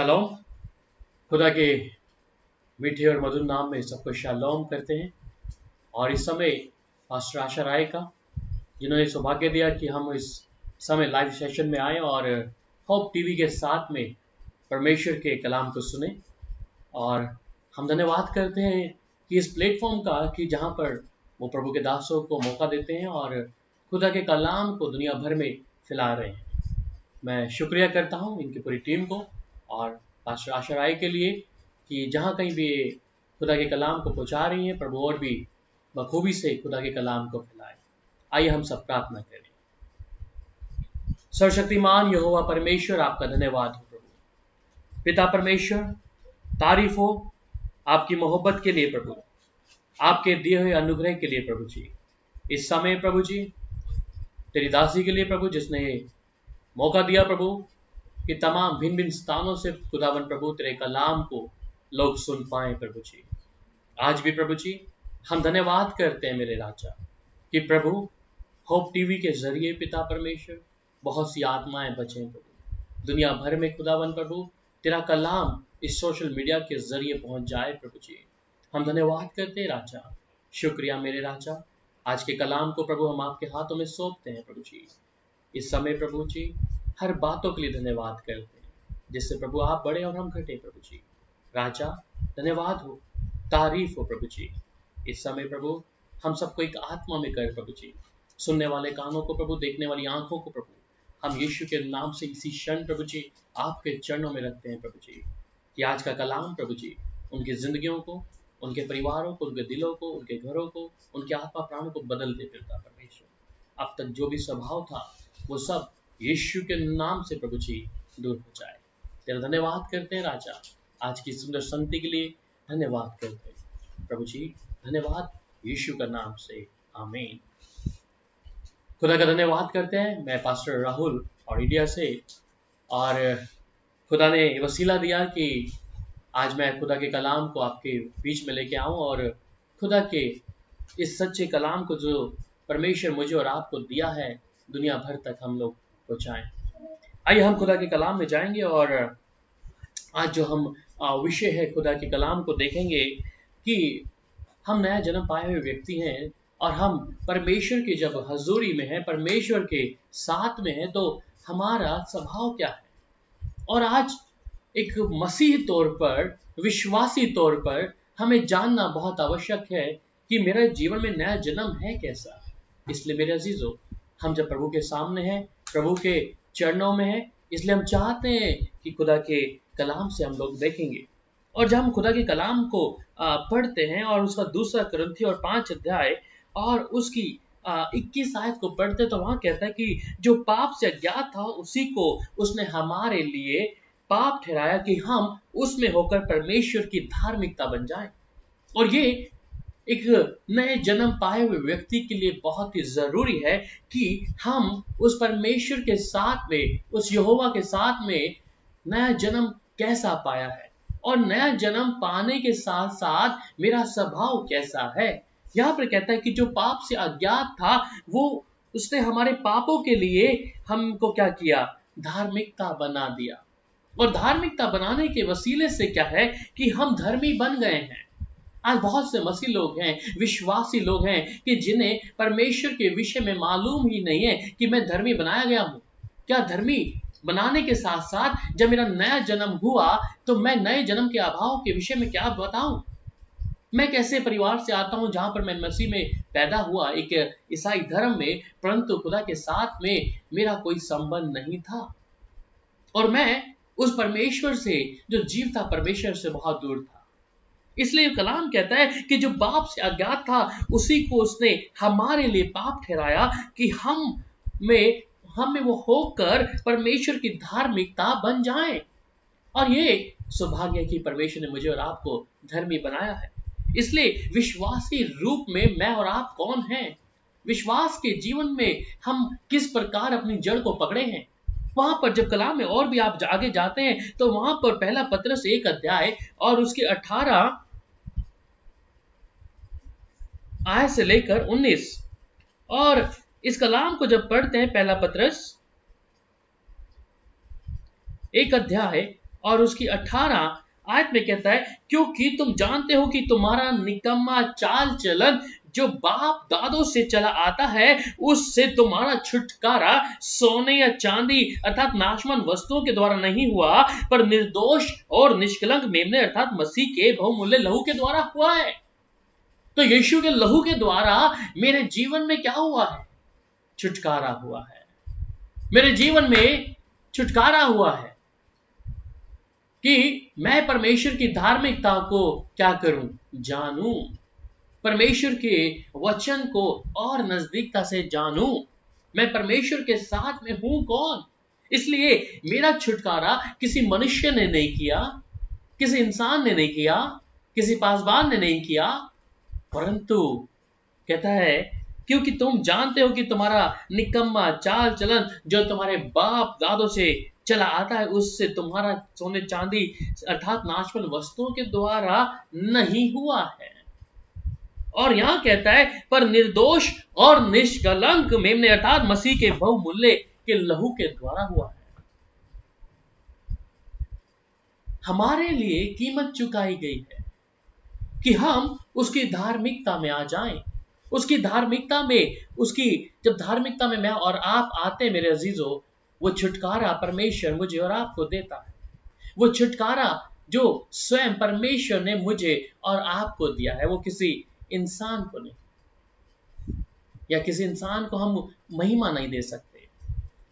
Shalom. खुदा के मीठे और मधुर नाम में सबको शालोम करते हैं। और इस समय पास्टर आशा राय का, जिन्होंने सौभाग्य दिया कि हम इस समय लाइव सेशन में आए और होप टीवी के साथ में परमेश्वर के कलाम को सुने। और हम धन्यवाद करते हैं कि इस प्लेटफॉर्म का, कि जहाँ पर वो प्रभु के दासों को मौका देते हैं और खुदा के कलाम को दुनिया भर में फैला रहे हैं। मैं शुक्रिया करता हूँ इनकी पूरी टीम को और पास्टर आशा राय के लिए कि जहाँ कहीं भी खुदा के कलाम को पहुँचा रही हैं, प्रभु और भी बखूबी से खुदा के कलाम को फैलाए। आइए हम सब प्रार्थना करें। सर्वशक्तिमान यहोवा परमेश्वर, आपका धन्यवाद हो प्रभु। पिता परमेश्वर, तारीफ हो आपकी मोहब्बत के लिए प्रभु, आपके दिए हुए अनुग्रह के लिए प्रभु जी। इस समय प्रभु जी तेरी दासी के लिए प्रभु, जिसने मौका दिया प्रभु कि तमाम भिन्न भिन्न स्थानों से खुदावन प्रभु तेरे कलाम को लोग सुन पाए प्रभु जी। आज भी प्रभु जी हम धन्यवाद करते हैं मेरे राजा कि प्रभु होप टीवी के जरिए पिता परमेश्वर बहुत सी आत्माएं बचें प्रभु। दुनिया भर में खुदावन प्रभु तेरा कलाम इस सोशल मीडिया के जरिए पहुंच जाए प्रभु जी। हम धन्यवाद करते हैं राजा। शुक्रिया मेरे राजा। आज के कलाम को प्रभु हम आपके हाथों में सौंपते हैं प्रभु जी। इस समय प्रभु जी हर बातों के लिए धन्यवाद करते हैं, जिससे प्रभु आप बड़े और हम घटे प्रभु जी। राजा धन्यवाद हो, तारीफ हो प्रभु जी। इस समय प्रभु हम सबको एक आत्मा में कर प्रभु जी, सुनने वाले कानों को प्रभु, देखने वाली आंखों को प्रभु, हम यीशु के नाम से इसी क्षण प्रभु जी आपके चरणों में रखते हैं प्रभु जी। कि आज का कलाम प्रभु जी उनकी जिंदगियों को, उनके परिवारों को, उनके दिलों को, उनके घरों को, उनके आत्मा प्राणों को बदल दे पिता परमेश्वर। अब तक जो भी स्वभाव था वो सब यीशु के नाम से प्रभु जी दूर हो जाए। तेरा धन्यवाद करते हैं राजा। आज की सुंदर संगति के लिए धन्यवाद करते हैं प्रभु जी। धन्यवाद यीशु का नाम से, आमीन। खुदा का धन्यवाद करते हैं। मैं पास्टर राहुल और इंडिया से, और खुदा ने वसीला दिया कि आज मैं खुदा के कलाम को आपके बीच में लेके आऊं और खुदा के इस सच्चे कलाम को जो परमेश्वर मुझे और आपको दिया है दुनिया भर तक हम लोग पहुंचाएं। आइए हम खुदा के कलाम में जाएंगे और आज जो हम विषय है खुदा के कलाम को देखेंगे कि हम नया जन्म पाए हुए व्यक्ति हैं और हम परमेश्वर की जब हजूरी में हैं, परमेश्वर के साथ में हैं, तो हमारा स्वभाव क्या है। और आज एक मसीह तौर पर, विश्वासी तौर पर हमें जानना बहुत आवश्यक है कि मेरा जीवन में नया जन्म है कैसा। इसलिए मेरे अजीजों, हम जब प्रभु के सामने हैं, प्रभु के चरणों में हैं, इसलिए हम चाहते हैं कि खुदा के कलाम से हम लोग देखेंगे। और जब हम खुदा के कलाम को पढ़ते हैं और उसका 2 कुरिन्थियों और 5 अध्याय और उसकी 21 आयत को पढ़ते हैं, तो वहां कहता है कि जो पाप से अज्ञात था उसी को उसने हमारे लिए पाप ठहराया कि हम उसमें होकर परमेश्वर की धार्मिकता बन जाएं। और ये एक नए जन्म पाए हुए व्यक्ति के लिए बहुत ही जरूरी है कि हम उस परमेश्वर के साथ में, उस यहोवा के साथ में नया जन्म कैसा पाया है और नया जन्म पाने के साथ साथ मेरा स्वभाव कैसा है। यहाँ पर कहता है कि जो पाप से अज्ञात था वो उसने हमारे पापों के लिए हमको क्या किया, धार्मिकता बना दिया। और धार्मिकता बनाने के वसीले से क्या है कि हम धर्मी बन गए हैं। आज बहुत से मसीह लोग हैं, विश्वासी लोग हैं कि जिन्हें परमेश्वर के विषय में मालूम ही नहीं है कि मैं धर्मी बनाया गया हूं। क्या धर्मी बनाने के साथ साथ जब मेरा नया जन्म हुआ तो मैं नए जन्म के अभाव के विषय में क्या बताऊं। मैं कैसे परिवार से आता हूं जहां पर मैं मसीह में पैदा हुआ, एक ईसाई धर्म में, परंतु खुदा के साथ में मेरा कोई संबंध नहीं था और मैं उस परमेश्वर से, जो जीव था, परमेश्वर से बहुत दूर था। इसलिए कलाम कहता है कि जो पाप से अज्ञात था उसी को उसने हमारे लिए पाप ठहराया कि हम में वो होकर परमेश्वर की धार्मिकता बन जाए। और ये सौभाग्य कि परमेश्वर ने मुझे और आपको धर्मी बनाया है। इसलिए विश्वासी रूप में मैं और आप कौन हैं, विश्वास के जीवन में हम किस प्रकार अपनी जड़ को पकड़े हैं, वहां पर जब कलाम में और भी आप आगे जाते हैं तो वहां पर पहला पत्रस 1 अध्याय और उसके 18 आयत से लेकर 19, और इस कलाम को जब पढ़ते हैं, पहला पत्रस 1 अध्याय और उसकी 18 आयत में कहता है, क्योंकि तुम जानते हो कि तुम्हारा निकम्मा चाल चलन जो बाप दादों से चला आता है, उससे तुम्हारा छुटकारा सोने या चांदी अर्थात नाशवान वस्तुओं के द्वारा नहीं हुआ, पर निर्दोष और निष्कलंक मेमने अर्थात मसीह के बहुमूल्य लहू के द्वारा हुआ है। तो यीशु के लहू के द्वारा मेरे जीवन में क्या हुआ है? छुटकारा हुआ है। मेरे जीवन में छुटकारा हुआ है कि मैं परमेश्वर की धार्मिकता को क्या करूं? जानूं। परमेश्वर के वचन को और नजदीकता से जानूं। मैं परमेश्वर के साथ में हूं कौन? इसलिए मेरा छुटकारा किसी मनुष्य ने नहीं किया, किसी इंसान ने नहीं किया, किसी पासवान ने नहीं किया, परंतु कहता है, क्योंकि तुम जानते हो कि तुम्हारा निकम्मा चाल चलन जो तुम्हारे बाप दादों से चला आता है, उससे तुम्हारा सोने चांदी अर्थात नाशवान वस्तुओं के द्वारा नहीं हुआ है। और यहां कहता है, पर निर्दोष और निष्कलंक मेमने अर्थात मसीह के बहुमूल्य के लहू के द्वारा हुआ है। हमारे लिए कीमत चुकाई गई है कि हम उसकी धार्मिकता में आ जाएं। उसकी धार्मिकता में, उसकी जब धार्मिकता में मैं और आप आते मेरे अजीजों, वो छुटकारा परमेश्वर मुझे और आपको देता है। वो छुटकारा जो स्वयं परमेश्वर ने मुझे और आपको दिया है, वो किसी इंसान को नहीं, या किसी इंसान को हम महिमा नहीं दे सकते,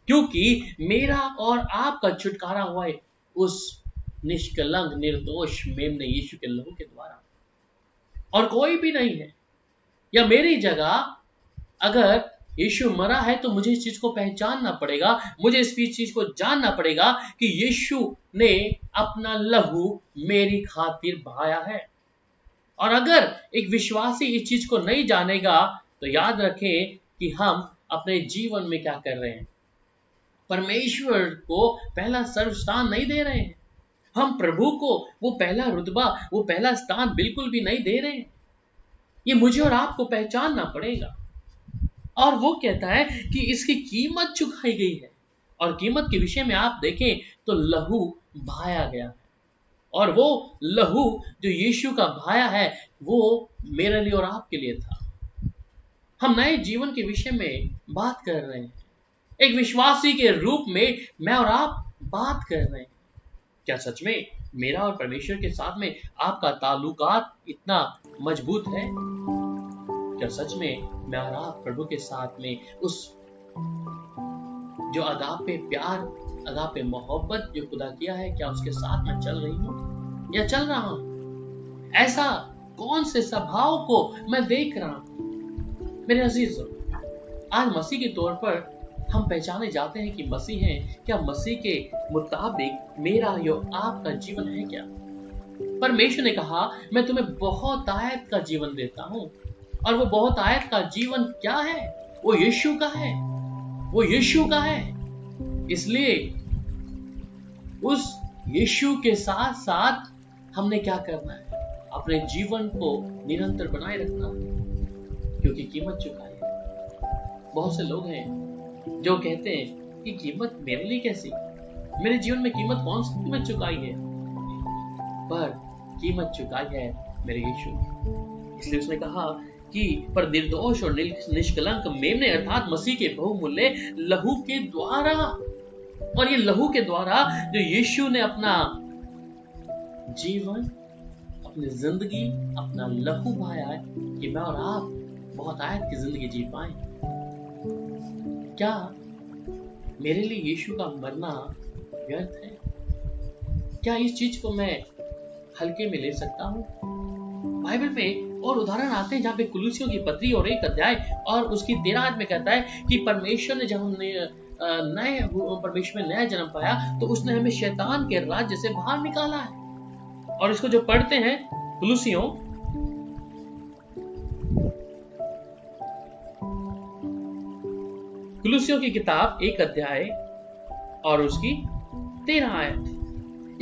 क्योंकि मेरा और आपका छुटकारा हुआ है उस निष्कलंक निर्दोष मेमने यीशु के लहू के द्वारा, और कोई भी नहीं है। या मेरी जगह अगर यीशु मरा है तो मुझे इस चीज को पहचानना पड़ेगा, मुझे इस चीज को जानना पड़ेगा कि यीशु ने अपना लहू मेरी खातिर बहाया है। और अगर एक विश्वासी इस चीज को नहीं जानेगा तो याद रखें कि हम अपने जीवन में क्या कर रहे हैं? परमेश्वर को पहला सर्वस्थान नहीं दे रहे हैं। हम प्रभु को वो पहला रुतबा, वो पहला स्थान बिल्कुल भी नहीं दे रहे हैं। ये मुझे और आपको पहचानना पड़ेगा। और वो कहता है कि इसकी कीमत चुकाई गई है, और कीमत के विषय में आप देखें तो लहू बहाया गया है, और वो लहू जो यीशु का बहाया है वो मेरे लिए और आपके लिए था। हम नए जीवन के विषय में बात कर रहे हैं, एक विश्वासी के रूप में मैं और आप बात कर रहे हैं। क्या सच में मेरा और परमेश्वर के साथ में आपका ताल्लुकात इतना मजबूत है? क्या सच में मैं और आप प्रभु के साथ में उस जो अगापे प्यार, अगापे मोहब्बत जो खुदा किया है, क्या उसके साथ में चल रही हूं या चल रहा हूं? ऐसा कौन से स्वभाव को मैं देख रहा हूं? मेरे अजीजों, आज मसीह के तौर पर हम पहचाने जाते हैं कि मसीह हैं। क्या मसीह के मुताबिक मेरा या आपका जीवन है क्या? परमेश्वर ने कहा, मैं तुम्हें बहुत आयत का जीवन देता हूं, और वो बहुत आयत का जीवन क्या है? वो यीशु का है, वो यीशु का है। इसलिए उस यीशु के साथ साथ हमने क्या करना है? अपने जीवन को निरंतर बनाए रखना है, क्योंकि कीमत चुकाई है। बहुत से लोग हैं जो कहते हैं कि कीमत मेरे लिए कैसी? मेरे जीवन में कीमत कौन सी कीमत चुकाई है? पर कीमत चुकाई है मेरे यीशु। इसलिए उसने कहा कि पर निर्दोष और निष्कलंक मेमने अर्थात मसीह के बहुमूल्य लहू के द्वारा, और ये लहू के द्वारा जो यीशु ने अपना जीवन, अपनी जिंदगी, अपना लहू बहाया है कि मैं और आप बहुत आयत की जिंदगी जी पाए। क्या मेरे लिए यीशु का मरना व्यर्थ है? क्या इस चीज को मैं हल्के में ले सकता हूं? बाइबल में और उदाहरण आते हैं जहां पे कुलुसियों की पत्री और 1 अध्याय और उसकी 13 आयत में कहता है कि परमेश्वर ने जब हमने परमेश्वर में नया जन्म पाया तो उसने हमें शैतान के राज्य से बाहर निकाला है। और इसको जो पढ़ते हैं कुलुसियों की किताब 1 अध्याय और उसकी 13 आयत,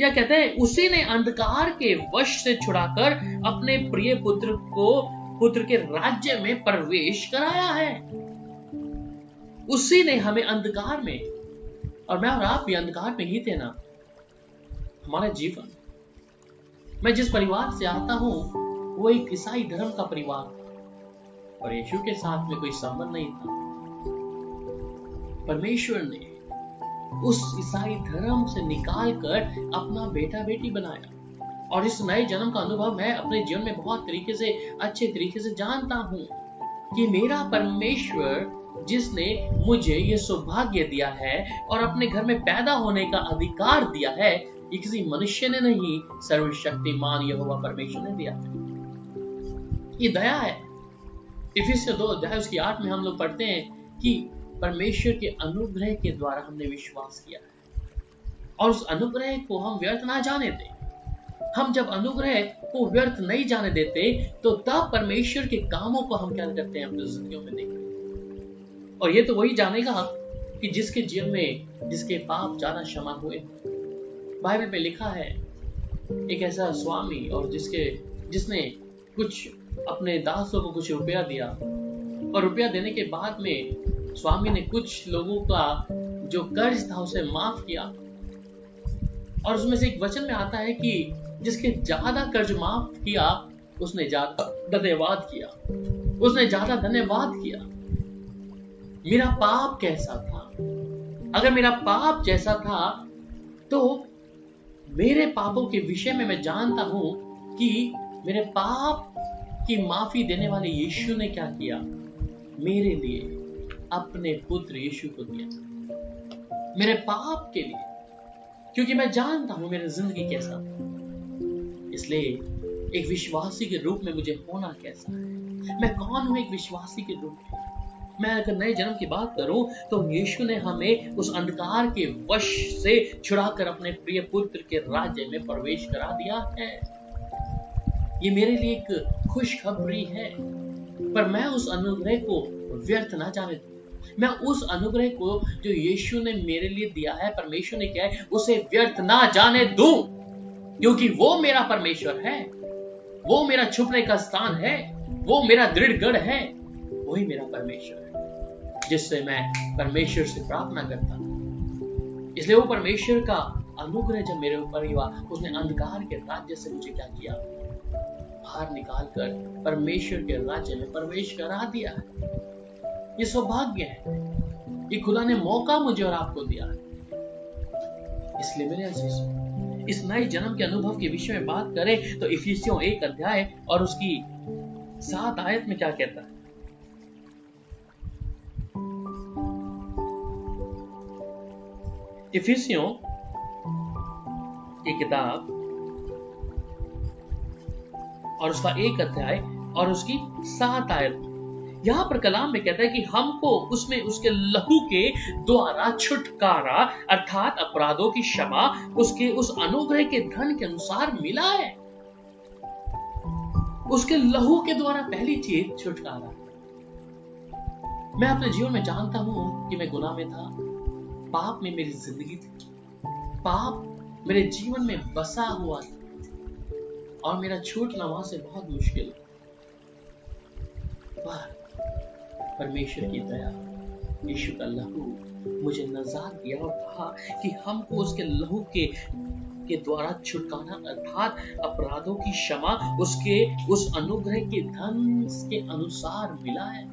यह कहते हैं, उसी ने अंधकार के वश से छुड़ाकर अपने प्रिय पुत्र के राज्य में प्रवेश कराया है। उसी ने हमें अंधकार में, और मैं और आप भी अंधकार में ही थे ना, हमारा जीवन, मैं जिस परिवार से आता हूं वो एक ईसाई धर्म का परिवार था और यीशु के साथ में कोई संबंध नहीं था। परमेश्वर ने उस ईसाई धर्म से निकालकर अपना बेटा बेटी बनाया और इस नए जन्म का अनुभव मैं अपने जीवन में बहुत तरीके से, अच्छे तरीके से जानता हूं कि मेरा परमेश्वर जिसने मुझे ये सौभाग्य दिया है और अपने घर में पैदा होने का अधिकार दिया है, ये किसी मनुष्य ने नहीं, सर्वशक्तिमान यहोवा परमेश्वर ने दिया है। ये दया है। इफिसियों 2 अध्याय उसकी 8 में हम लोग पढ़ते हैं कि परमेश्वर के अनुग्रह के द्वारा हमने विश्वास किया है और उस अनुग्रह को हम व्यर्थ ना जाने दें। हम जब अनुग्रह को व्यर्थ नहीं जाने देते तो तब परमेश्वर के कामों को हम क्या करते हैं अपनी जिंदगियों में देखते हैं। और ये तो वही जानेगा कि जिसके जीवन में जिसके पाप ज्यादा क्षमा हुए। बाइबल में लिखा है एक ऐसा स्वामी और जिसने कुछ अपने दासों को कुछ रुपया दिया और रुपया देने के बाद में स्वामी ने कुछ लोगों का जो कर्ज था उसे माफ किया और उसमें से एक वचन में आता है कि जिसके ज्यादा कर्ज माफ किया उसने ज्यादा धन्यवाद किया, उसने ज्यादा धन्यवाद किया। मेरा पाप कैसा था? अगर मेरा पाप जैसा था तो मेरे पापों के विषय में मैं जानता हूं कि मेरे पाप की माफी देने वाले यीशु ने क्या किया, मेरे लिए अपने पुत्र यीशु को दिया मेरे पाप के लिए, क्योंकि मैं जानता हूं मेरी जिंदगी कैसा था। इसलिए एक विश्वासी के रूप में मुझे होना कैसा है, मैं कौन हूं एक विश्वासी के रूप में। मैं अगर नए जन्म की बात करूं तो यीशु ने हमें उस अंधकार के वश से छुड़ाकर अपने प्रिय पुत्र के राज्य में प्रवेश करा दिया है। ये मेरे लिए एक खुशखबरी है, पर मैं उस अनुग्रह को व्यर्थ ना जाने दूं। मैं उस अनुग्रह को जो यीशु ने मेरे लिए दिया है, परमेश्वर ने किया है, उसे व्यर्थ ना जाने दूं, क्योंकि वो मेरा परमेश्वर है, वो मेरा छुपने का स्थान है, वो मेरा दृढ़ गढ़ है, वही मेरा परमेश्वर है जिससे मैं परमेश्वर से प्रार्थना करता हूं। इसलिए वो परमेश्वर का अनुग्रह जब मेरे ऊपर हुआ, उसने अंधकार के राज्य से मुझे क्या किया, बाहर निकालकर परमेश्वर के राज्य में प्रवेश करा दिया है। ये सौभाग्य है, ये खुदा ने मौका मुझे और आपको दिया है। इसलिए मेरे अजीजों, इस नए जन्म के अनुभव के विषय में बात करें तो इफिसियों 1 अध्याय और उसकी 7 आयत में क्या कहता है। इफिसियों की किताब और उसका 1 अध्याय और उसकी 7 आयत, यहां पर कलाम में कहता है कि हमको उसमें उसके लहू के द्वारा छुटकारा अर्थात अपराधों की क्षमा उसके उस अनुग्रह के धन के अनुसार मिला है। उसके लहू के द्वारा पहली चीज छुटकारा। मैं अपने जीवन में जानता हूं कि मैं गुनाह में था, पाप में मेरी जिंदगी थी, पाप मेरे जीवन में बसा हुआ था और मेरा छूटना वहां से बहुत मुश्किल था। पर परमेश्वर की दया, यीशु का लहू मुझे नजात दिया और कहा कि हमको उसके लहू के द्वारा छुटकारा अर्थात अपराधों की क्षमा उसके उस अनुग्रह के धन के अनुसार मिला है।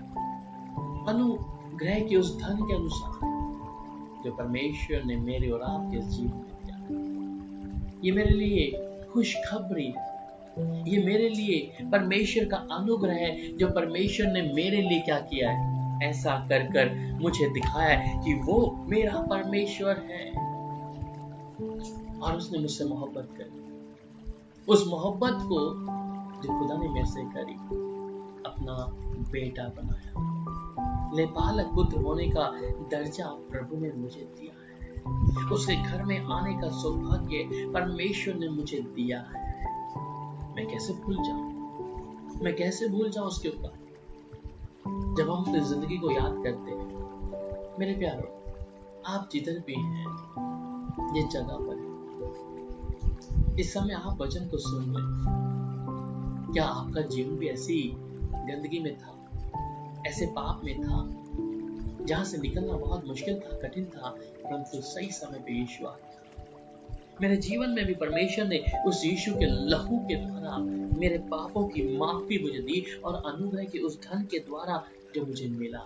अनुग्रह के उस धन के अनुसार जो परमेश्वर ने मेरे और आपके जीवन में दिया। ये मेरे लिए खुशखबरी है, ये मेरे लिए परमेश्वर का अनुग्रह है जो परमेश्वर ने मेरे लिए क्या किया है, ऐसा कर कर मुझे दिखाया है कि वो मेरा परमेश्वर है और उसने मुझसे मोहब्बत करी। उस मोहब्बत को जो खुदा ने मेरे से करी, अपना बेटा बनाया, लेपालक पुत्र होने का दर्जा प्रभु ने मुझे दिया है। उसके घर में आने का सौभाग्य परमेश्वर ने मुझे दिया है। मैं कैसे भूल जाऊं, मैं कैसे भूल जाऊं उसके ऊपर जब हम अपनी जिंदगी को याद करते हैं। मेरे प्यारों, आप जिधर भी हैं, ये जगह पर है, इस समय आप वचन को सुन रहे। क्या आपका जीवन भी ऐसी गंदगी में था, ऐसे पाप में था जहां से निकलना बहुत मुश्किल था, कठिन था, परंतु सही समय पे यीशु आ गया। मेरे जीवन में भी परमेश्वर ने उस यीशु के लहू के द्वारा मेरे पापों की माफी मुझे दी, और अनुग्रह के उस धन के द्वारा जो मुझे मिला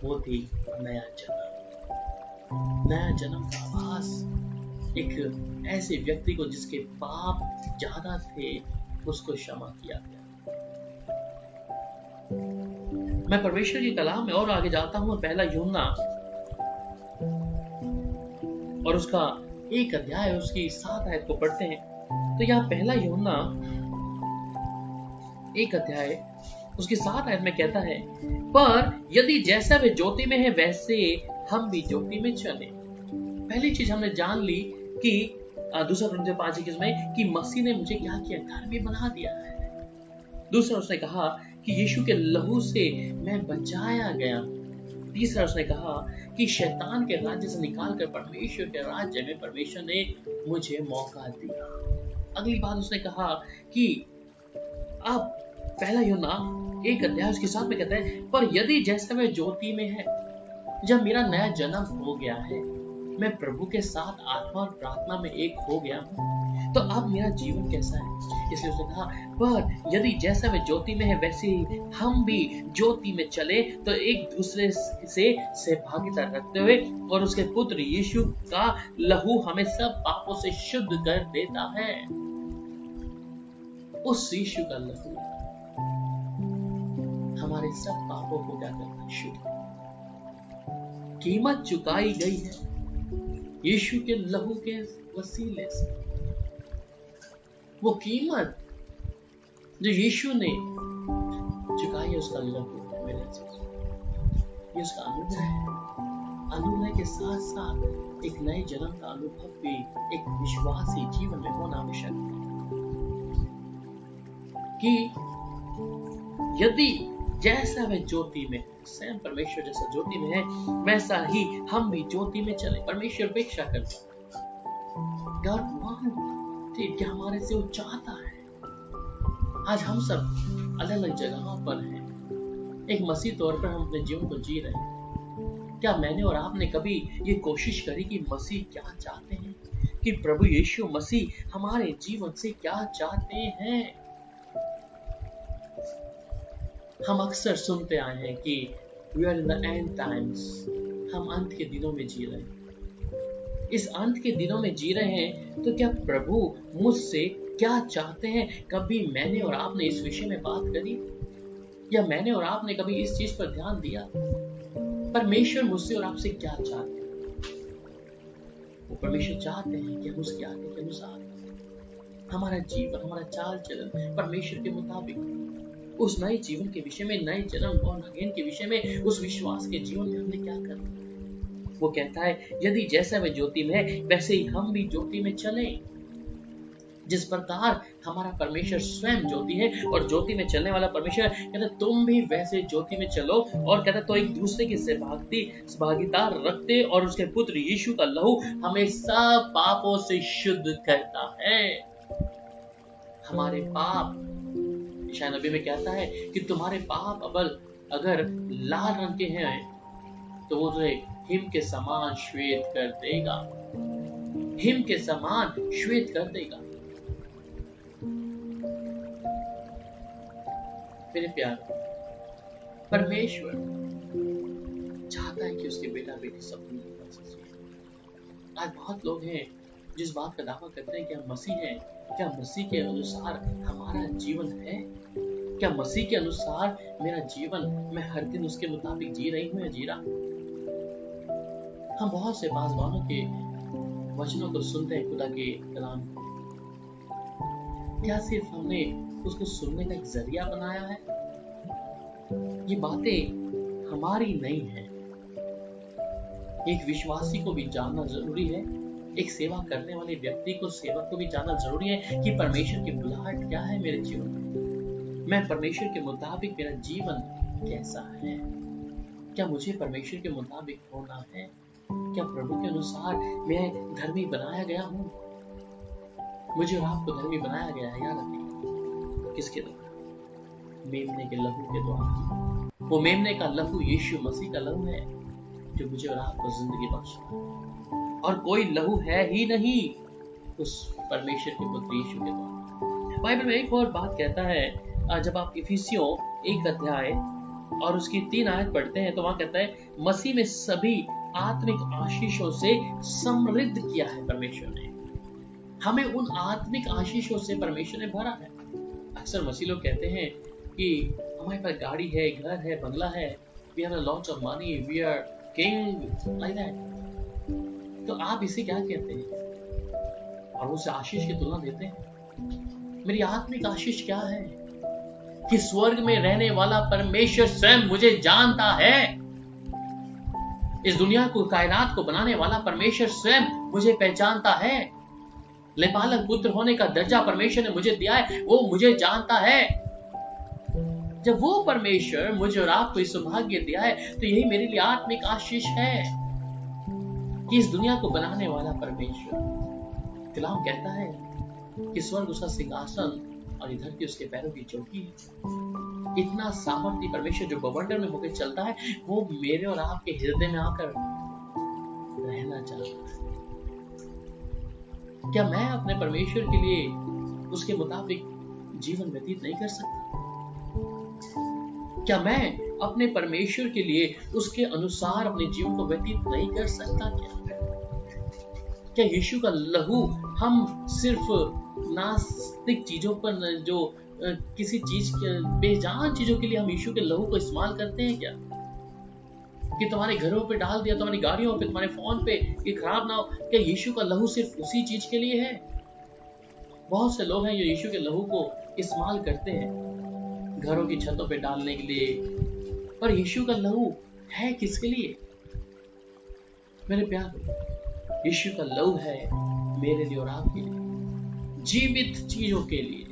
वो थी नया जन्म। नया जन्म का आभास एक ऐसे व्यक्ति को जिसके पाप ज्यादा थे उसको क्षमा किया गया। मैं परमेश्वर की कलाम में और आगे जाता हूं, पहला यूहन्ना और उसका 1 अध्याय उसकी 7 आयत को पढ़ते हैं। तो यहाँ पहला यूहन्ना 1 अध्याय उसकी 7 आयत में कहता है, पर यदि जैसा वे ज्योति में है वैसे हम भी ज्योति में चले। पहली चीज हमने जान ली कि 2 कुरिन्थियों 5:21 में कि मसीह ने मुझे क्या किया, धर्मी बना दिया है। दूसरा उसने कहा कि यीशु के लहू से मैं बचाया गया। तीसरा उसने कहा कि शैतान के राज्य से निकालकर परमेश्वर के राज्य में परमेश्वर ने मुझे मौका दिया। अगली बात उसने कहा कि अब पहला यूहन्ना 1 अध्याय उसके साथ में कहता है, पर यदि जैसा मैं ज्योति में है, जब मेरा नया जन्म हो गया है, मैं प्रभु के साथ आत्मा और प्रार्थना में एक हो गया हूं, तो अब मेरा जीवन कैसा है? इसलिए उसने कहा, पर यदि जैसा मैं ज्योति में है वैसे ही हम भी ज्योति में चले, तो एक दूसरे से सहभागिता रखते हुए और उसके पुत्र यीशु का लहू हमें सब पापों से शुद्ध कर देता है। उस यीशु का लहू हमारे सब पापों को क्या करता है? शुद्ध। कीमत चुकाई गई है यीशु के लहू के वसीले से। वो कीमत जो यीशु ने चुकाई है, उसका लहू मेरे से, ये उसका अनुग्रह है। अनुग्रह के साथ साथ एक नए जन्म का अनुभव भी एक विश्वासी जीवन में होना आवश्यक है कि यदि जैसा वह ज्योति में, स्वयं परमेश्वर जैसा ज्योति में है, वैसा ही हम भी ज्योति में चले। परमेश्वर अपेक्षा करता है, गॉड वांट कि हमारे से वो चाहता है। आज हम सब अलग अलग जगहों पर हैं, एक मसीह तौर पर हम अपने जीवन को जी रहे हैं। क्या मैंने और आपने कभी ये कोशिश करी कि मसीह क्या चाहते हैं, कि प्रभु यीशु मसीह हमारे जीवन से क्या चाहते हैं? हम अक्सर सुनते आए हैं कि we are in the end times, हम अंत के दिनों में जी रहे हैं। इस अंत के दिनों में जी रहे हैं, तो क्या प्रभु मुझसे क्या चाहते हैं? कभी मैंने और आपने इस विषय में बात करी, या मैंने और आपने कभी इस चीज पर ध्यान दिया? परमेश्वर मुझसे और आपसे क्या चाहते हैं? वो परमेश्वर चाहते हैं कि हम उसके आगे के अनुसार हमारा जीवन, हमारा चाल चलन परमेश्वर के मुताबिक, उस नए जीवन के विषय में, नए जन्म और अगेन के विषय में, उस विश्वास के जीवन में हमने क्या करना? वो कहता है, यदि जैसा मैं ज्योति में है वैसे ही हम भी ज्योति में चले। जिस प्रकार हमारा परमेश्वर स्वयं ज्योति है और ज्योति में चलने वाला परमेश्वर कहता है तुम भी वैसे ज्योति में चलो, और कहता है तो एक दूसरे की सहभागिता रखते और उसके पुत्र यीशु का लहू हमें सब पापों से शुद्ध करता है। हमारे पाप, यशायाह नबी में कहता है कि तुम्हारे पाप अगर लाल रंग के हैं तो वो हिम के समान श्वेत कर देगा, हिम के समान श्वेत कर देगा। मेरे प्यार, परमेश्वर चाहता है कि उसके बेटा बेटी सब बन सके। आज बहुत लोग हैं जिस बात का दावा करते हैं कि हम मसीह हैं। क्या मसीह के अनुसार हमारा जीवन है? क्या मसीह के अनुसार मेरा जीवन, मैं हर दिन उसके मुताबिक जी रही हूं या जी रहा? हम बहुत से पासवानों के वचनों को सुनते हैं, खुदा के कलाम को। क्या सिर्फ हमने उसको सुनने का एक जरिया बनाया है? ये बातें हमारी नहीं है। एक विश्वासी को भी जानना जरूरी है, एक सेवा करने वाले व्यक्ति को, सेवक को भी जानना जरूरी है कि परमेश्वर की बुलाहट क्या है मेरे जीवन में। मैं परमेश्वर के मुताबिक, मेरा जीवन कैसा है? क्या मुझे परमेश्वर के मुताबिक होना है? क्या प्रभु के अनुसार मैं धर्मी बनाया गया हूं? मुझे और आपको धर्मी बनाया गया है, याद रखिए। किसके द्वारा? मेमने के लहू के द्वारा। वो मेमने का लहू यीशु मसीह का लहू है जो मुझे और आपको जिंदगी बख्शता है, और कोई लहू है ही नहीं उस परमेश्वर के पुत्र यीशु के द्वारा। बाइबल में एक और बात कहता है, जब आप इफिसियों 1 अध्याय और उसकी 3 आयत पढ़ते हैं तो वहां कहता है, मसीह में सभी आत्मिक आशीषों से समृद्ध किया है परमेश्वर ने। हमें उन आत्मिक आशीषों से परमेश्वर ने भरा है। अक्सर मसीह लोग कहते हैं कि हमारे पास गाड़ी है, घर है, बंगला है, we have a lot of money, we are king, like that। तो आप इसे क्या कहते हैं और उस आशीष की तुलना देते हैं? मेरी आत्मिक आशीष क्या है कि स्वर्ग में रहने वाला परमेश्वर स्वयं मुझे जानता है। इस दुनिया को, कायनात को बनाने वाला परमेश्वर स्वयं मुझे पहचानता है। लेपालक पुत्र होने का दर्जा परमेश्वर ने मुझे दिया है, वो मुझे जानता है। जब वो परमेश्वर मुझे और आपको इस सौभाग्य दिया है तो यही मेरे लिए आत्मिक आशीष है कि इस दुनिया को बनाने वाला परमेश्वर। कलाम कहता है कि स्वर्ग उसका सिंहासन और ये धरती उसके पैरों की चौकी है। इतना सामर्थ्य परमेश्वर जो बवंडर में होकर चलता है, वो मेरे और आपके हृदय में आकर रहना चाहता है। क्या मैं अपने परमेश्वर के लिए उसके मुताबिक जीवन व्यतीत नहीं कर सकता? क्या मैं अपने परमेश्वर के लिए उसके अनुसार अपने जीवन को व्यतीत नहीं कर सकता? क्या यीशु का लहू हम सिर्फ नास्तिक चीजों पर, जो किसी चीज के बेजान चीजों के लिए हम यीशु के लहू को इस्तेमाल करते हैं क्या? कि तुम्हारे घरों पे डाल दिया, तुम्हारी गाड़ियों पे, तुम्हारे फोन पे, कि खराब ना हो। क्या यीशु का लहू सिर्फ उसी चीज के लिए है? बहुत से लोग हैं जो यीशु के लहू को इस्तेमाल करते हैं घरों की छतों पे डालने के लिए, पर यीशु का लहू है किसके लिए? मेरे प्यार, यीशु का लहू है मेरे लिए और आपके लिए, जीवित चीजों के लिए।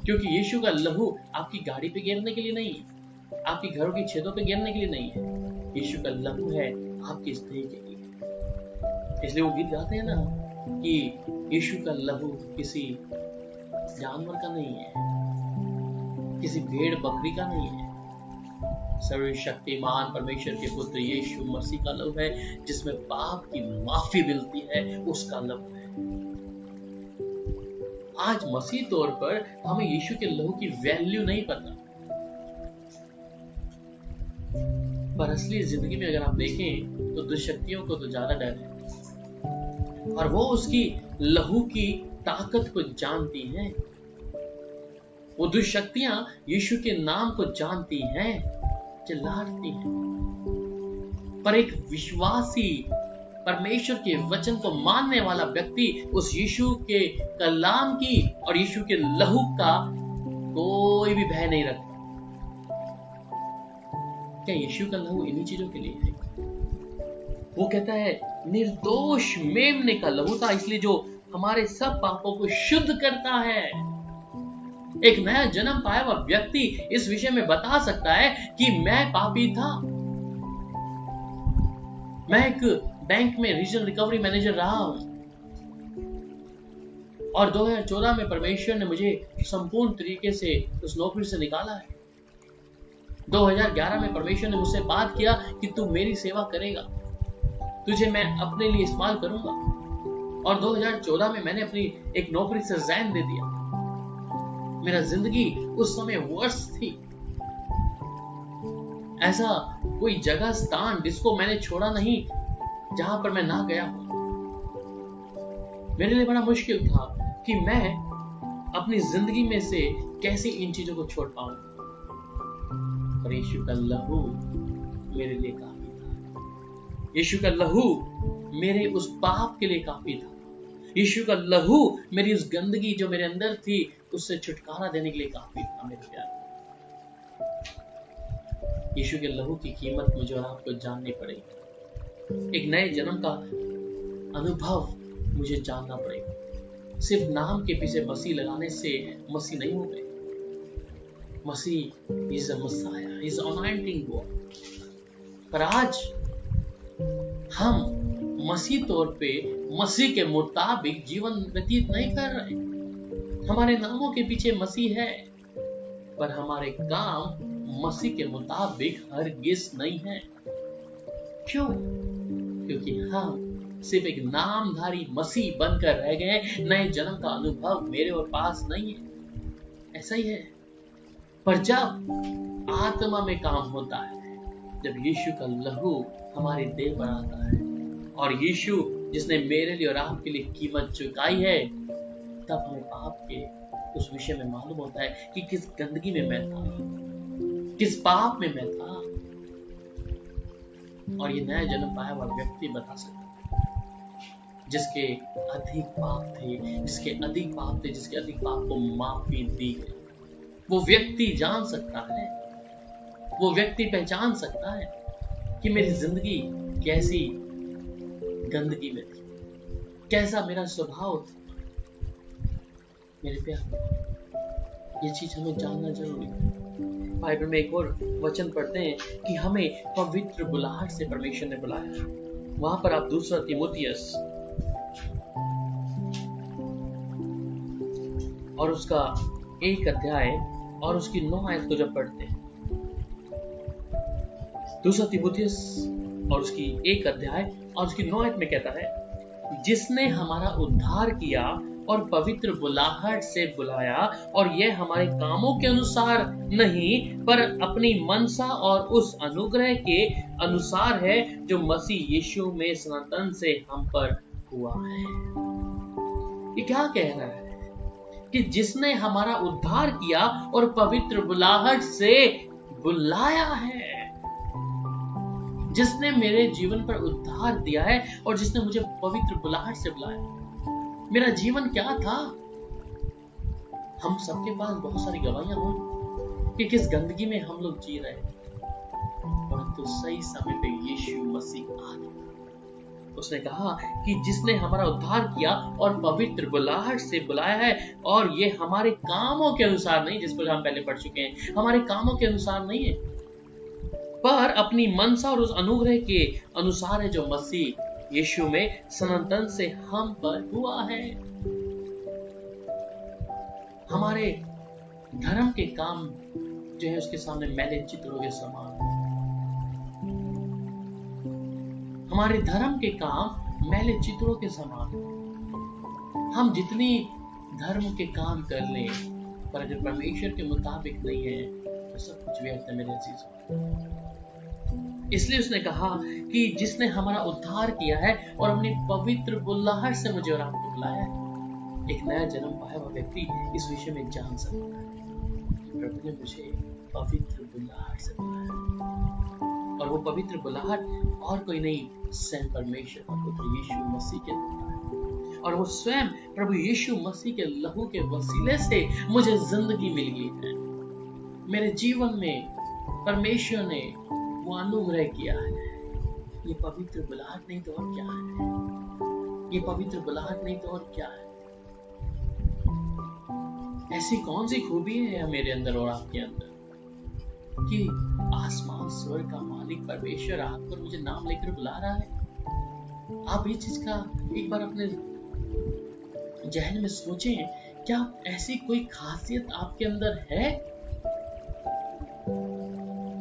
क्योंकि यीशु का लहू आपकी गाड़ी पे गिरने के लिए नहीं है, आपकी घरों की छतों पे गिरने के लिए नहीं है। यीशु का लहू है आपकी स्त्री के लिए। इसलिए वो गीत गाते हैं ना कि यीशु का लहू किसी जानवर का नहीं है, किसी भेड़ बकरी का नहीं है। सर्वशक्तिमान परमेश्वर के पुत्र यीशु मसीह का लहू है, जिसमें पाप की माफी मिलती है, उसका लहू है। आज मसीह तौर पर हमें यीशु के लहू की वैल्यू नहीं पता, पर असली जिंदगी में अगर आप देखें तो दुष्शक्तियों को तो ज्यादा डर है और वो उसकी लहू की ताकत को जानती हैं। वो दुष्शक्तियां यीशु के नाम को जानती हैं, चिल्लाती हैं। पर एक विश्वासी, परमेश्वर के वचन को मानने वाला व्यक्ति उस यीशु के कलाम की और यीशु के लहू का कोई भी भय नहीं रखता। क्या यीशु का लहू इन्हीं चीजों के लिए है? वो कहता है निर्दोष मेमने का लहू था, इसलिए जो हमारे सब पापों को शुद्ध करता है। एक नया जन्म पाया हुआ व्यक्ति इस विषय में बता सकता है कि मैं पापी था। मैं एक बैंक में रीजनल रिकवरी मैनेजर रहा हूं और 2014 में परमेश्वर ने मुझे संपूर्ण तरीके से उस नौकरी से निकाला है। 2011 में परमेश्वर ने मुझसे बात किया कि तू मेरी सेवा करेगा, तुझे मैं अपने लिए इस्तेमाल करूंगा। और 2014 में मैंने अपनी एक नौकरी से रिजाइन दे दिया। मेरा जिंदगी उस समय वर्स्ट थी। ऐसा कोई जगह, स्थान जिसको मैंने छोड़ा नहीं, जहां पर मैं ना गया हूं। मेरे लिए बड़ा मुश्किल था कि मैं अपनी जिंदगी में से कैसे इन चीजों को छोड़ पाऊं, पर यीशु का लहू मेरे लिए काफी था। यीशु का लहू मेरे उस पाप के लिए काफी था। यीशु का लहू मेरी उस गंदगी जो मेरे अंदर थी उससे छुटकारा देने के लिए काफी था। मेरे प्यार, यीशु के लहू की कीमत मुझे और आपको जाननी पड़ेगी। एक नए जन्म का अनुभव मुझे जानना पड़ेगा। सिर्फ नाम के पीछे मसीह लगाने से मसीह नहीं हो गए। मसीह is a messiah, is anointing one. पर आज हम मसीह तौर पे मसीह के मुताबिक जीवन व्यतीत नहीं कर रहे। हमारे नामों के पीछे मसीह है, पर हमारे काम मसीह के मुताबिक हरगिज़ नहीं है। क्यों? क्योंकि हम सिर्फ एक नामधारी मसीह बनकर रह गए। नए जन्म का अनुभव मेरे और पास नहीं है। ऐसा ही है। पर जब आत्मा में काम होता है, जब यीशु का लहू हमारे देह पर आता है और यीशु जिसने मेरे लिए और आपके लिए कीमत चुकाई है, तब हमें पाप के उस विषय में मालूम होता है कि किस गंदगी में मैं था, किस पाप में मैं था। और ये नया जन्म पाया हुआ व्यक्ति बता सकता है, जिसके अधिक पाप थे, जिसके अधिक पाप को माफी दी गई। वो व्यक्ति जान सकता है, वो व्यक्ति पहचान सकता है कि मेरी जिंदगी कैसी गंदगी में थी, कैसा मेरा स्वभाव था। मेरे प्यार, ये चीज हमें जानना जरूरी है। बाइबल में एक और वचन पढ़ते हैं कि हमें पवित्र बुलाहट से परमेश्वर ने बुलाया। वहां पर आप 2 तीमुथियुस और उसका 1 अध्याय और उसकी 9 आयत को जब पढ़ते हैं, 2 तीमुथियुस और उसकी 1 अध्याय और उसकी 9 आयत में कहता है, जिसने हमारा उद्धार किया और पवित्र बुलाहट से बुलाया, और यह हमारे कामों के अनुसार नहीं पर अपनी मनसा और उस अनुग्रह के अनुसार है जो मसीह यीशु में सनातन से हम पर हुआ है। ये क्या कह रहा है कि जिसने हमारा उद्धार किया और पवित्र बुलाहट से बुलाया है, जिसने मेरे जीवन पर उद्धार दिया है और जिसने मुझे पवित्र बुलाहट से बुलाया। मेरा जीवन क्या था? हम सबके पास बहुत सारी गवाहियां हो कि किस गंदगी में हम लोग जी रहे हैं, परंतु सही समय पे यीशु मसीह आ गया। उसने कहा कि जिसने हमारा उद्धार किया और पवित्र बुलाहट से बुलाया है, और ये हमारे कामों के अनुसार नहीं, जिस पर हम पहले पढ़ चुके हैं, हमारे कामों के अनुसार नहीं है, पर अपनी मनसा और उस अनुग्रह के अनुसार है जो मसीह यीशु में सनातन से हम पर हुआ है। हमारे धर्म के काम जो है उसके सामने मैले चित्रों के समान। हमारे धर्म के काम मैले चित्रों के समान। हम जितनी धर्म के काम कर लें, पर अगर परमेश्वर के मुताबिक नहीं है तो सब कुछ व्यर्थ है मेरे अजीजों। इसलिए उसने कहा कि जिसने हमारा उद्धार किया है और अपनी पवित्र बुलाहट से मुझे और आपको बुलाया है। एक नया जन्म पाया हुआ व्यक्ति इस विषय में जान सकता है, प्रभु ने मुझे पवित्र बुलाहट से बुलाया, और वो पवित्र बुलाहट और कोई नहीं, स्वयं परमेश्वर का पुत्र यीशु मसीह के द्वारा है। और वो स्वयं प्रभु यीशु मसीह के लहू के वसीले से मुझे जिंदगी मिल गई है। मेरे जीवन में परमेश्वर ने वो अनुग्रह किया है। ये पवित्र बुलाहट नहीं तो और क्या है? ये पवित्र बुलाहट नहीं तो और क्या है? ऐसी कौन सी खूबी है मेरे अंदर और आपके अंदर कि आसमान स्वर्ग का मालिक परमेश्वर आकर मुझे नाम लेकर बुला रहा है। आप इस चीज का एक बार अपने जहन में सोचें, क्या ऐसी कोई खासियत आपके अंदर है?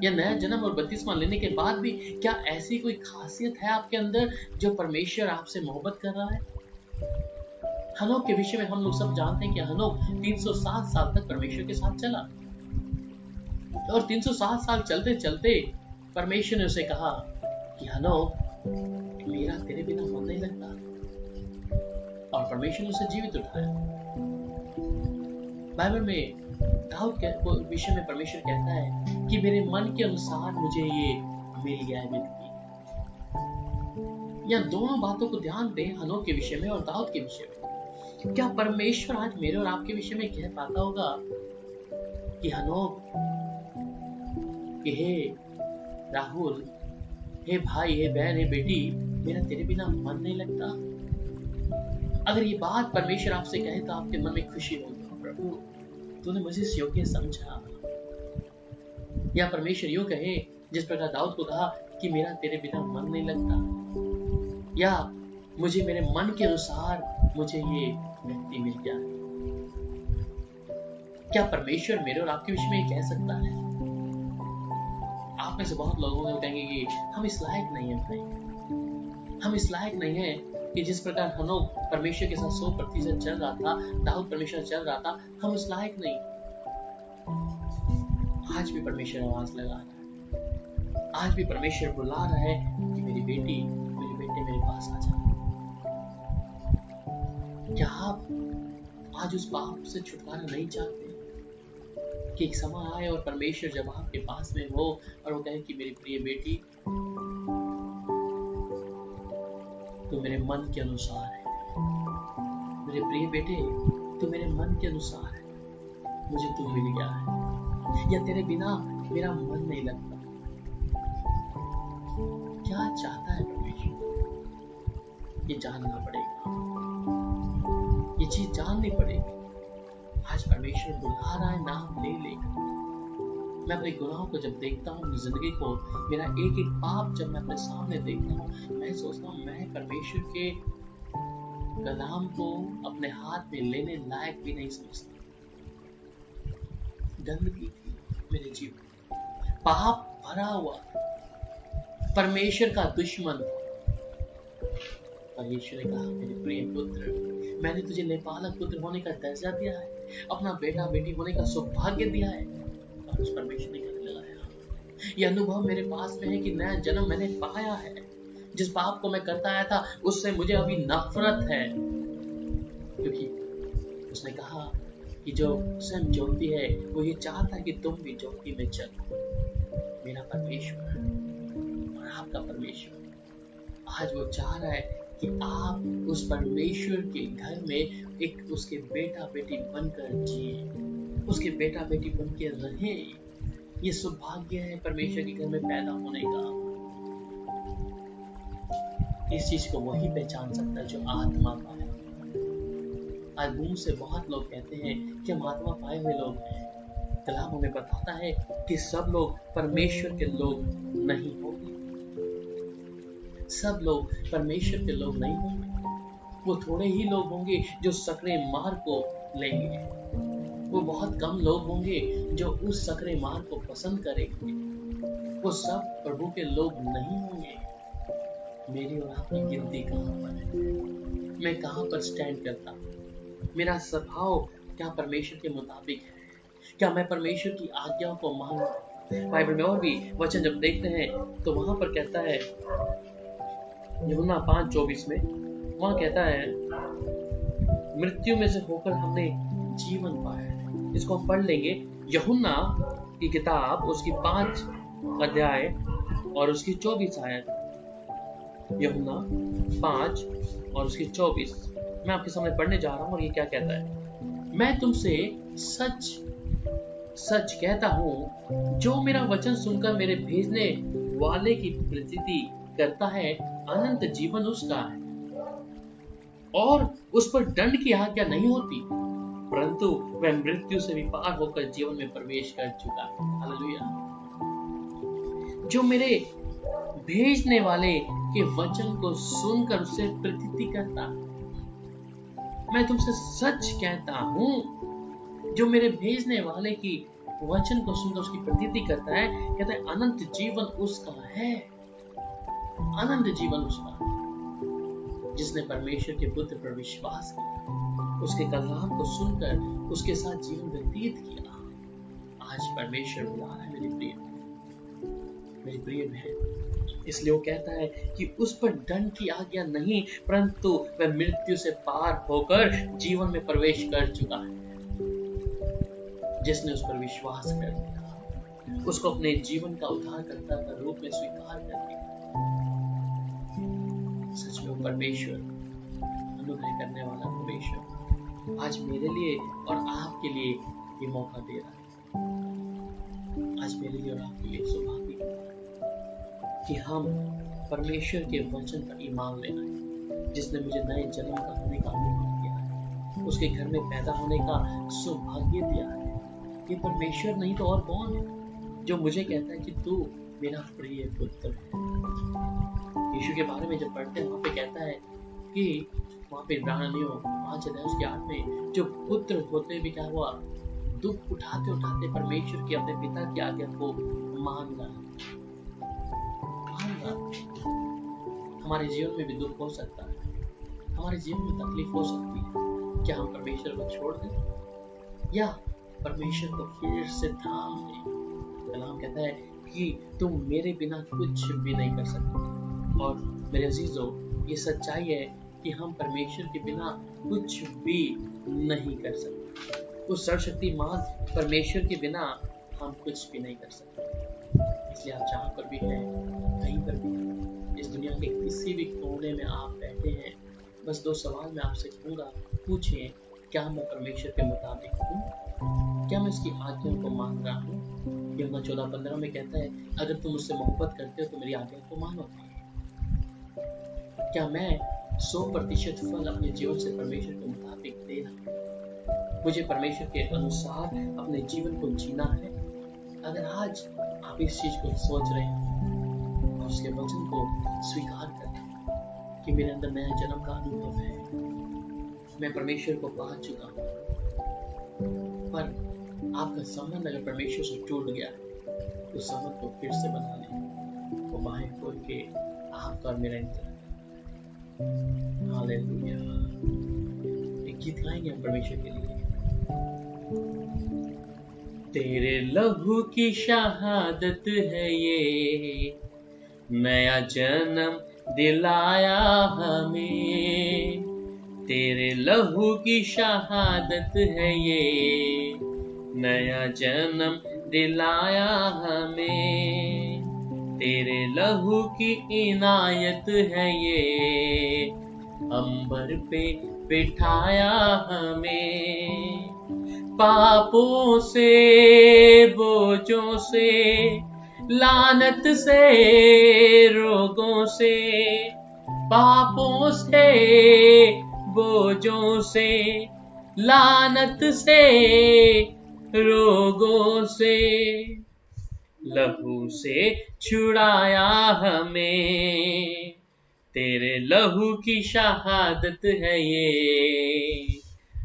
या नया जन्म और बपतिस्मा लेने के बाद भी क्या ऐसी कोई खासियत है आपके अंदर जो परमेश्वर आपसे मोहब्बत कर रहा है? हनोक के विषय में हम लोग सब जानते हैं कि हनोक 360 साल तक परमेश्वर के साथ चला, और 360 साल चलते चलते परमेश्वर ने उसे कहा कि हनोक, मेरा तेरे बिना मन नहीं लगता, और परमेश्वर ने उसे जीवित उठाया। बाइबल में दाऊद के विषय में परमेश्वर कहता है कि मेरे मन के अनुसार मुझे ये मिल गया है व्यक्ति। या दोनों बातों को ध्यान दें, हनोक के विषय में और दाऊद के विषय में। क्या परमेश्वर आज मेरे और आपके विषय में कह पाता होगा कि हनोक, कि हे राहुल, हे भाई, हे बहन, हे बेटी, मेरा तेरे बिना मन नहीं लगता? अगर ये बात परमेश्वर आपसे कहे तो आपके मन में खुशी होगी, प्रभु तूने मुझे इस योग्य समझा। या परमेश्वर यूं कहे जिस प्रकार दाऊद को कहा कि मेरा तेरे बिना मन नहीं लगता, या मुझे मेरे मन के अनुसार मुझे ये व्यक्ति मिल गया। क्या परमेश्वर मेरे और आपके विषय में कह सकता है? आप में से बहुत लोगों को कहेंगे कि हम इस लायक नहीं है भाई, हम इस लायक नहीं है कि जिस प्रकार हनोक परमेश्वर के साथ 100% चल रहा था, दाऊद परमेश्वर चल रहा था, हम इस लायक नहीं। आज भी परमेश्वर आवाज लगा रहा है, आज भी परमेश्वर बुला रहा है कि मेरी बेटी, मेरे बेटे मेरे पास आ जा। क्या आप आज उस पाप से छुटकारा नहीं चाहते कि एक समय आए और परमेश्वर जब आपके पास में हो और वो कहे कि मेरी प्रिय बेटी, तो मेरे मन के अनुसार है, मेरे प्रिय बेटे तो मेरे मन के अनुसार है, मुझे तू मिल गया है, या तेरे बिना मेरा मन नहीं लगता। क्या चाहता है परमेश्वर, ये जानना पड़ेगा, ये चीज जाननी पड़ेगी। आज परमेश्वर बुला रहा है नाम ले लेकर। मैं अपने गुनाहों को जब देखता हूँ, जिंदगी को, मेरा एक एक पाप जब मैं अपने सामने देखता हूँ, मैं सोचता हूँ मैं परमेश्वर के कलाम को अपने हाथ में लेने लायक भी नहीं समझता। गंदगी थी मेरे जीवन, पाप भरा हुआ, परमेश्वर का दुश्मन। परमेश्वर ने कहा मेरे प्रिय पुत्र, मैंने तुझे लेपालक पुत्र होने का दर्जा दिया है, अपना बेटा बेटी होने का सौभाग्य दिया है। और उस परमेश्वर ने कहने लगाया, ये अनुभव मेरे पास में है कि नया जन्म मैंने पाया है। जिस पाप को मैं करता आया था उससे मुझे अभी नफरत है, क्योंकि उसने कहा कि जो स्वयं ज्योति है वो ये चाहता है कि तुम भी ज्योति में चलो। मेरा परमेश्वर और आपका परमेश्वर आज वो चाह रहा है कि आप उस परमेश्वर के घर में एक उसके बेटा बेटी बनकर जिए, उसके बेटा बेटी बनकर रहें। ये सौभाग्य है परमेश्वर के घर में पैदा होने का। इस चीज को वही पहचान सकता है जो आत्मा पाया। आज मुंह से बहुत लोग कहते हैं कि हम आत्मा पाए हुए लोग हैं। कलाम हमें बताता है कि सब लोग परमेश्वर के लोग नहीं होंगे, सब लोग परमेश्वर के लोग नहीं होंगे। वो थोड़े ही लोग होंगे जो सकरे मार्ग को लेंगे, वो बहुत कम लोग होंगे जो उस सकरे मार्ग को पसंद करेंगे। वो सब प्रभु के लोग नहीं होंगे। मेरी और आपकी गिनती कहाँ पर है? मैं कहाँ पर स्टैंड करता हूँ? मेरा स्वभाव क्या परमेश्वर के मुताबिक है? क्या मैं परमेश्वर की आज्ञाओं को मानता हूँ? बाइबल में और भी वचन जब देखते हैं तो वहां पर कहता है, यूहन्ना 5:24 में वहां कहता है, मृत्यु में से होकर हमने जीवन पाया है। इसको हम पढ़ लेंगे। यूहन्ना की किताब उसकी 5 अध्याय और उसकी 24 आयत। यूहन्ना 5 और उसकी 24 मैं आपके सामने पढ़ने जा रहा हूं। और ये क्या कहता है, मैं तुमसे सच सच कहता हूं, जो मेरा वचन सुनकर मेरे भेजने वाले की प्रतीति करता है, अनंत जीवन उसका है, और उस पर दंड की आज्ञा नहीं होती, परंतु वह मृत्यु से भी पार होकर जीवन में प्रवेश कर चुका है। हालेलुया। जो मेरे भेजने वाले के वचन को सुनकर उससे प्रतीति करता, मैं तुमसे सच कहता हूं, जो मेरे भेजने वाले की वचन को सुनकर उसकी प्रतीति करता है, कहता है अनंत जीवन उसका है, अनंत जीवन उसका। जिसने परमेश्वर के पुत्र पर विश्वास किया, उसके कलाम को सुनकर उसके साथ जीवन व्यतीत किया, आज परमेश्वर बुला रहा है मेरी प्रिय बहन। इसलिए वो कहता है कि उस पर दंड की आज्ञा नहीं, परंतु वह मृत्यु से पार होकर जीवन में प्रवेश कर चुका है। जिसने उस पर विश्वास कर लिया, उसको अपने जीवन का उद्धारकर्ता का रूप में स्वीकार कर लिया, सच में परमेश्वर, अनुग्रह करने वाला परमेश्वर आज मेरे लिए और आपके लिए ये मौका दे रहा है। आज मेरे लिए और आपके लिए सौभाग्य कि हम परमेश्वर के वचन पर ईमान ले आए, जिसने मुझे नए जन्म का होने का अनुभव किया है, उसके घर में पैदा होने का सौभाग्य दिया है। ये परमेश्वर नहीं तो और कौन है जो मुझे कहता है कि तू मेरा प्रिय पुत्र है। यीशु के बारे में जब पढ़ते हैं वहां पे कहता है कि वहां पे इब्रानियों 5:8 में जो पुत्र होते भी क्या हुआ, दुख उठाते उठाते परमेश्वर की अपने पिता की आज्ञा को मान रहा। हमारे जीवन में भी दुख हो सकता है, हमारे जीवन में तकलीफ हो सकती है। क्या हम परमेश्वर को छोड़ दें या परमेश्वर को फिर से थाम लें? कलाम कहता है कि तुम मेरे बिना कुछ भी नहीं कर सकते। और मेरे अजीजों, ये सच्चाई है कि हम परमेश्वर के बिना कुछ भी नहीं कर सकते। उस सर्वशक्तिमान परमेश्वर के बिना हम कुछ भी नहीं कर सकते। इसलिए आप जहाँ पर भी हैं, कहीं पर भी हैं, इस दुनिया के किसी भी कोने में आप बैठे हैं, बस 2 सवाल मैं आपसे कहूँगा, पूछिए, क्या मैं परमेश्वर के मुताबिक हूँ? क्या मैं उसकी आज्ञाओं को मान रहा हूँ? यूहन्ना 14:15 में कहता है, अगर तुम मुझसे मोहब्बत करते हो तो मेरी आज्ञाओं को मानो। क्या मैं 100% फल अपने जीवन से परमेश्वर के मुताबिक दे रहा हूँ? मुझे परमेश्वर के अनुसार अपने जीवन को जीना है। अगर आज आप इस चीज को सोच रहे हैं और उसके वचन को स्वीकार करते हैं कि मेरे अंदर नया जन्म का अनुभव है, मैं परमेश्वर को पा चुका हूँ, पर आपका संबंध अगर परमेश्वर से टूट गया तो संबंध को फिर से बना लें, वो बाहें खोल के आपका और मेरा इंतजार। हालेलुया। एक गीत गाएंगे हम परमेश्वर के लिए। तेरे लहू की शहादत है ये, नया जन्म दिलाया हमें। तेरे लहू की शहादत है ये, नया जन्म दिलाया हमें। तेरे लहू की इनायत है ये, अंबर पे बिठाया हमें। पापों से, बोझों से, लानत से, रोगों से, पापों से, बोझों से, लानत से, रोगों से, लहू से छुड़ाया हमें। तेरे लहू की शहादत है ये,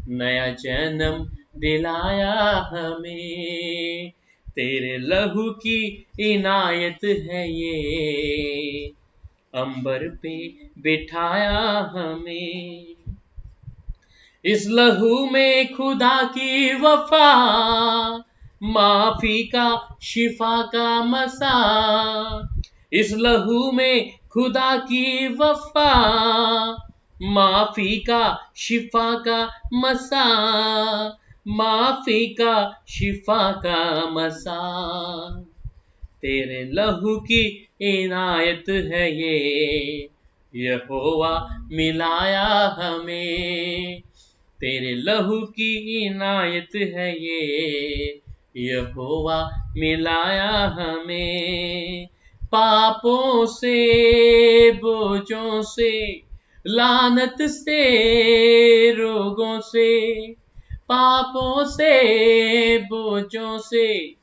नया जन्म दिलाया हमें। तेरे लहू की इनायत है ये, अंबर पे बिठाया हमें। इस लहू में खुदा की वफा, माफी का, शिफा का मसा। इस लहू में खुदा की वफा, माफी का, शिफा का मसा। माफी का, शिफा का मसा। तेरे लहू की इनायत है ये, यहोवा मिलाया हमें। तेरे लहू की इनायत है ये, यहोवा मिलाया हमें। पापों से, बोझों से, लानत से, रोगों से, पापों से, बोझों से,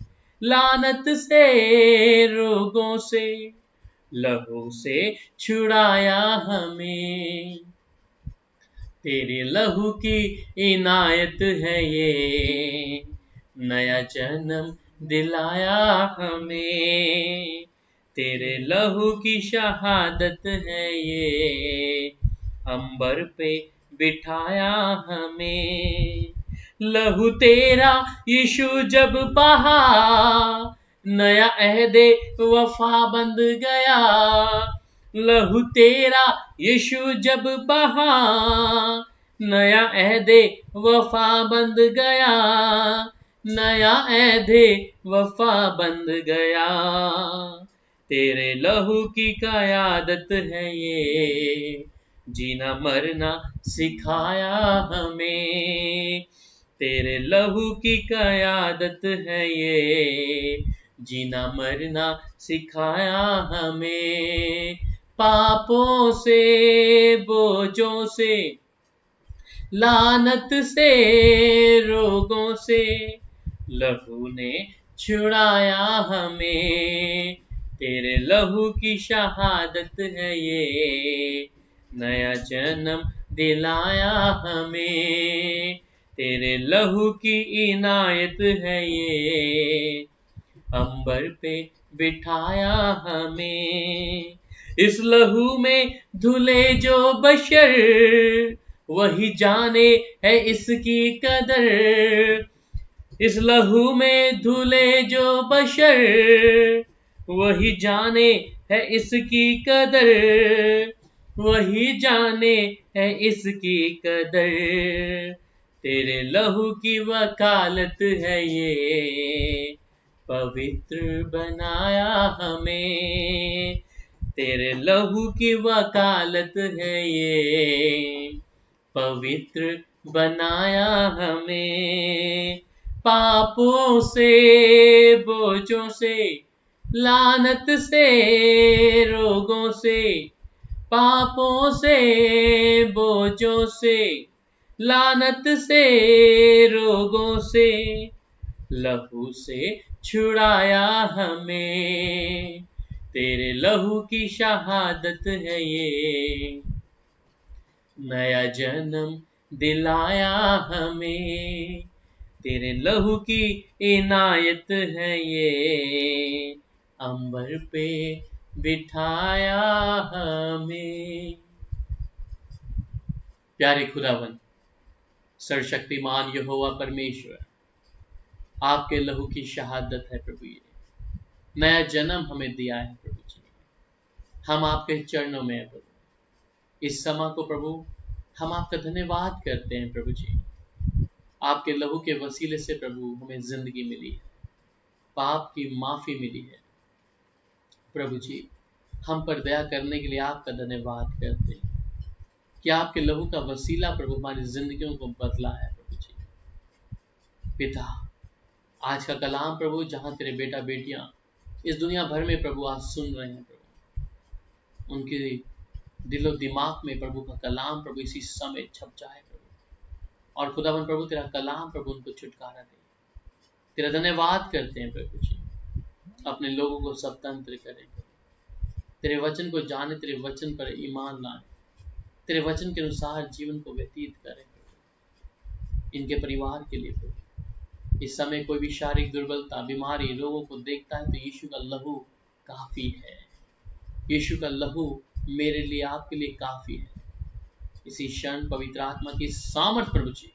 लानत से, रोगों से, लहू से छुड़ाया हमें। तेरे लहू की इनायत है ये, नया जन्म दिलाया हमें। तेरे लहू की शहादत है ये, अंबर पे बिठाया हमें। लहू तेरा यीशु जब बहा, नया अहदे वफा बंध गया। लहू तेरा यीशु जब बहा, नया अहदे वफा बंध गया। नया अहदे वफा बंध गया। तेरे लहू की कयादत है ये, जीना मरना सिखाया हमें। तेरे लहू की कयादत है ये, जीना मरना सिखाया हमें। पापों से, बोझों से, लानत से, रोगों से, लहू ने छुड़ाया हमें। तेरे लहू की शहादत है ये, नया जन्म दिलाया हमें। तेरे लहू की इनायत है ये, अंबर पे बिठाया हमें। इस लहू में धुले जो बशर, वही जाने है इसकी कदर। इस लहू में धुले जो बशर, वही जाने है इसकी कदर, वही जाने है इसकी कदर। तेरे लहू की वकालत है ये, पवित्र बनाया हमें। तेरे लहू की वकालत है ये, पवित्र बनाया हमें। पापों से, बोझों से, लानत से, रोगों से, पापों से, बोझों से, लानत से, रोगों से, लहू से छुड़ाया हमें। तेरे लहू की शहादत है ये, नया जन्म दिलाया हमें। तेरे लहू की इनायत है ये, अंबर पे बिठाया हमें। प्यारे खुदावन सर्वशक्तिमान यहोवा परमेश्वर, आपके लहू की शहादत है प्रभु, ये नया जन्म हमें दिया है प्रभु जी। हम आपके चरणों में हैं प्रभु। इस समय को प्रभु हम आपका धन्यवाद करते हैं प्रभु जी। आपके लहू के वसीले से प्रभु हमें जिंदगी मिली है, पाप की माफी मिली है प्रभु जी। हम पर दया करने के लिए आपका धन्यवाद करते हैं कि आपके लहू का वसीला प्रभु हमारी जिंदगियों को बदला है प्रभु जी। पिता, आज का कलाम प्रभु जहां तेरे बेटा बेटियां इस दुनिया भर में प्रभु आज सुन रहे हैं प्रभु, उनके दिलो दिमाग में प्रभु का कलाम प्रभु इसी समय छप जाए प्रभु। और खुदावन प्रभु तेरा कलाम प्रभु उनको छुटकारा दे। तेरा धन्यवाद करते हैं प्रभु जी। अपने लोगों को स्वतंत्र करें प्रभु, तेरे वचन को जाने, तेरे वचन पर ईमान लाए, तेरे वचन के अनुसार जीवन को व्यतीत करें प्रभु। इनके परिवार के लिए प्रभु इस समय कोई भी शारीरिक दुर्बलता, बीमारी, रोगों को देखता है तो यीशु का लहू काफी है। यीशु का लहू मेरे लिए, आपके लिए काफी है। इसी क्षण पवित्र आत्मा की सामर्थ प्रभु जी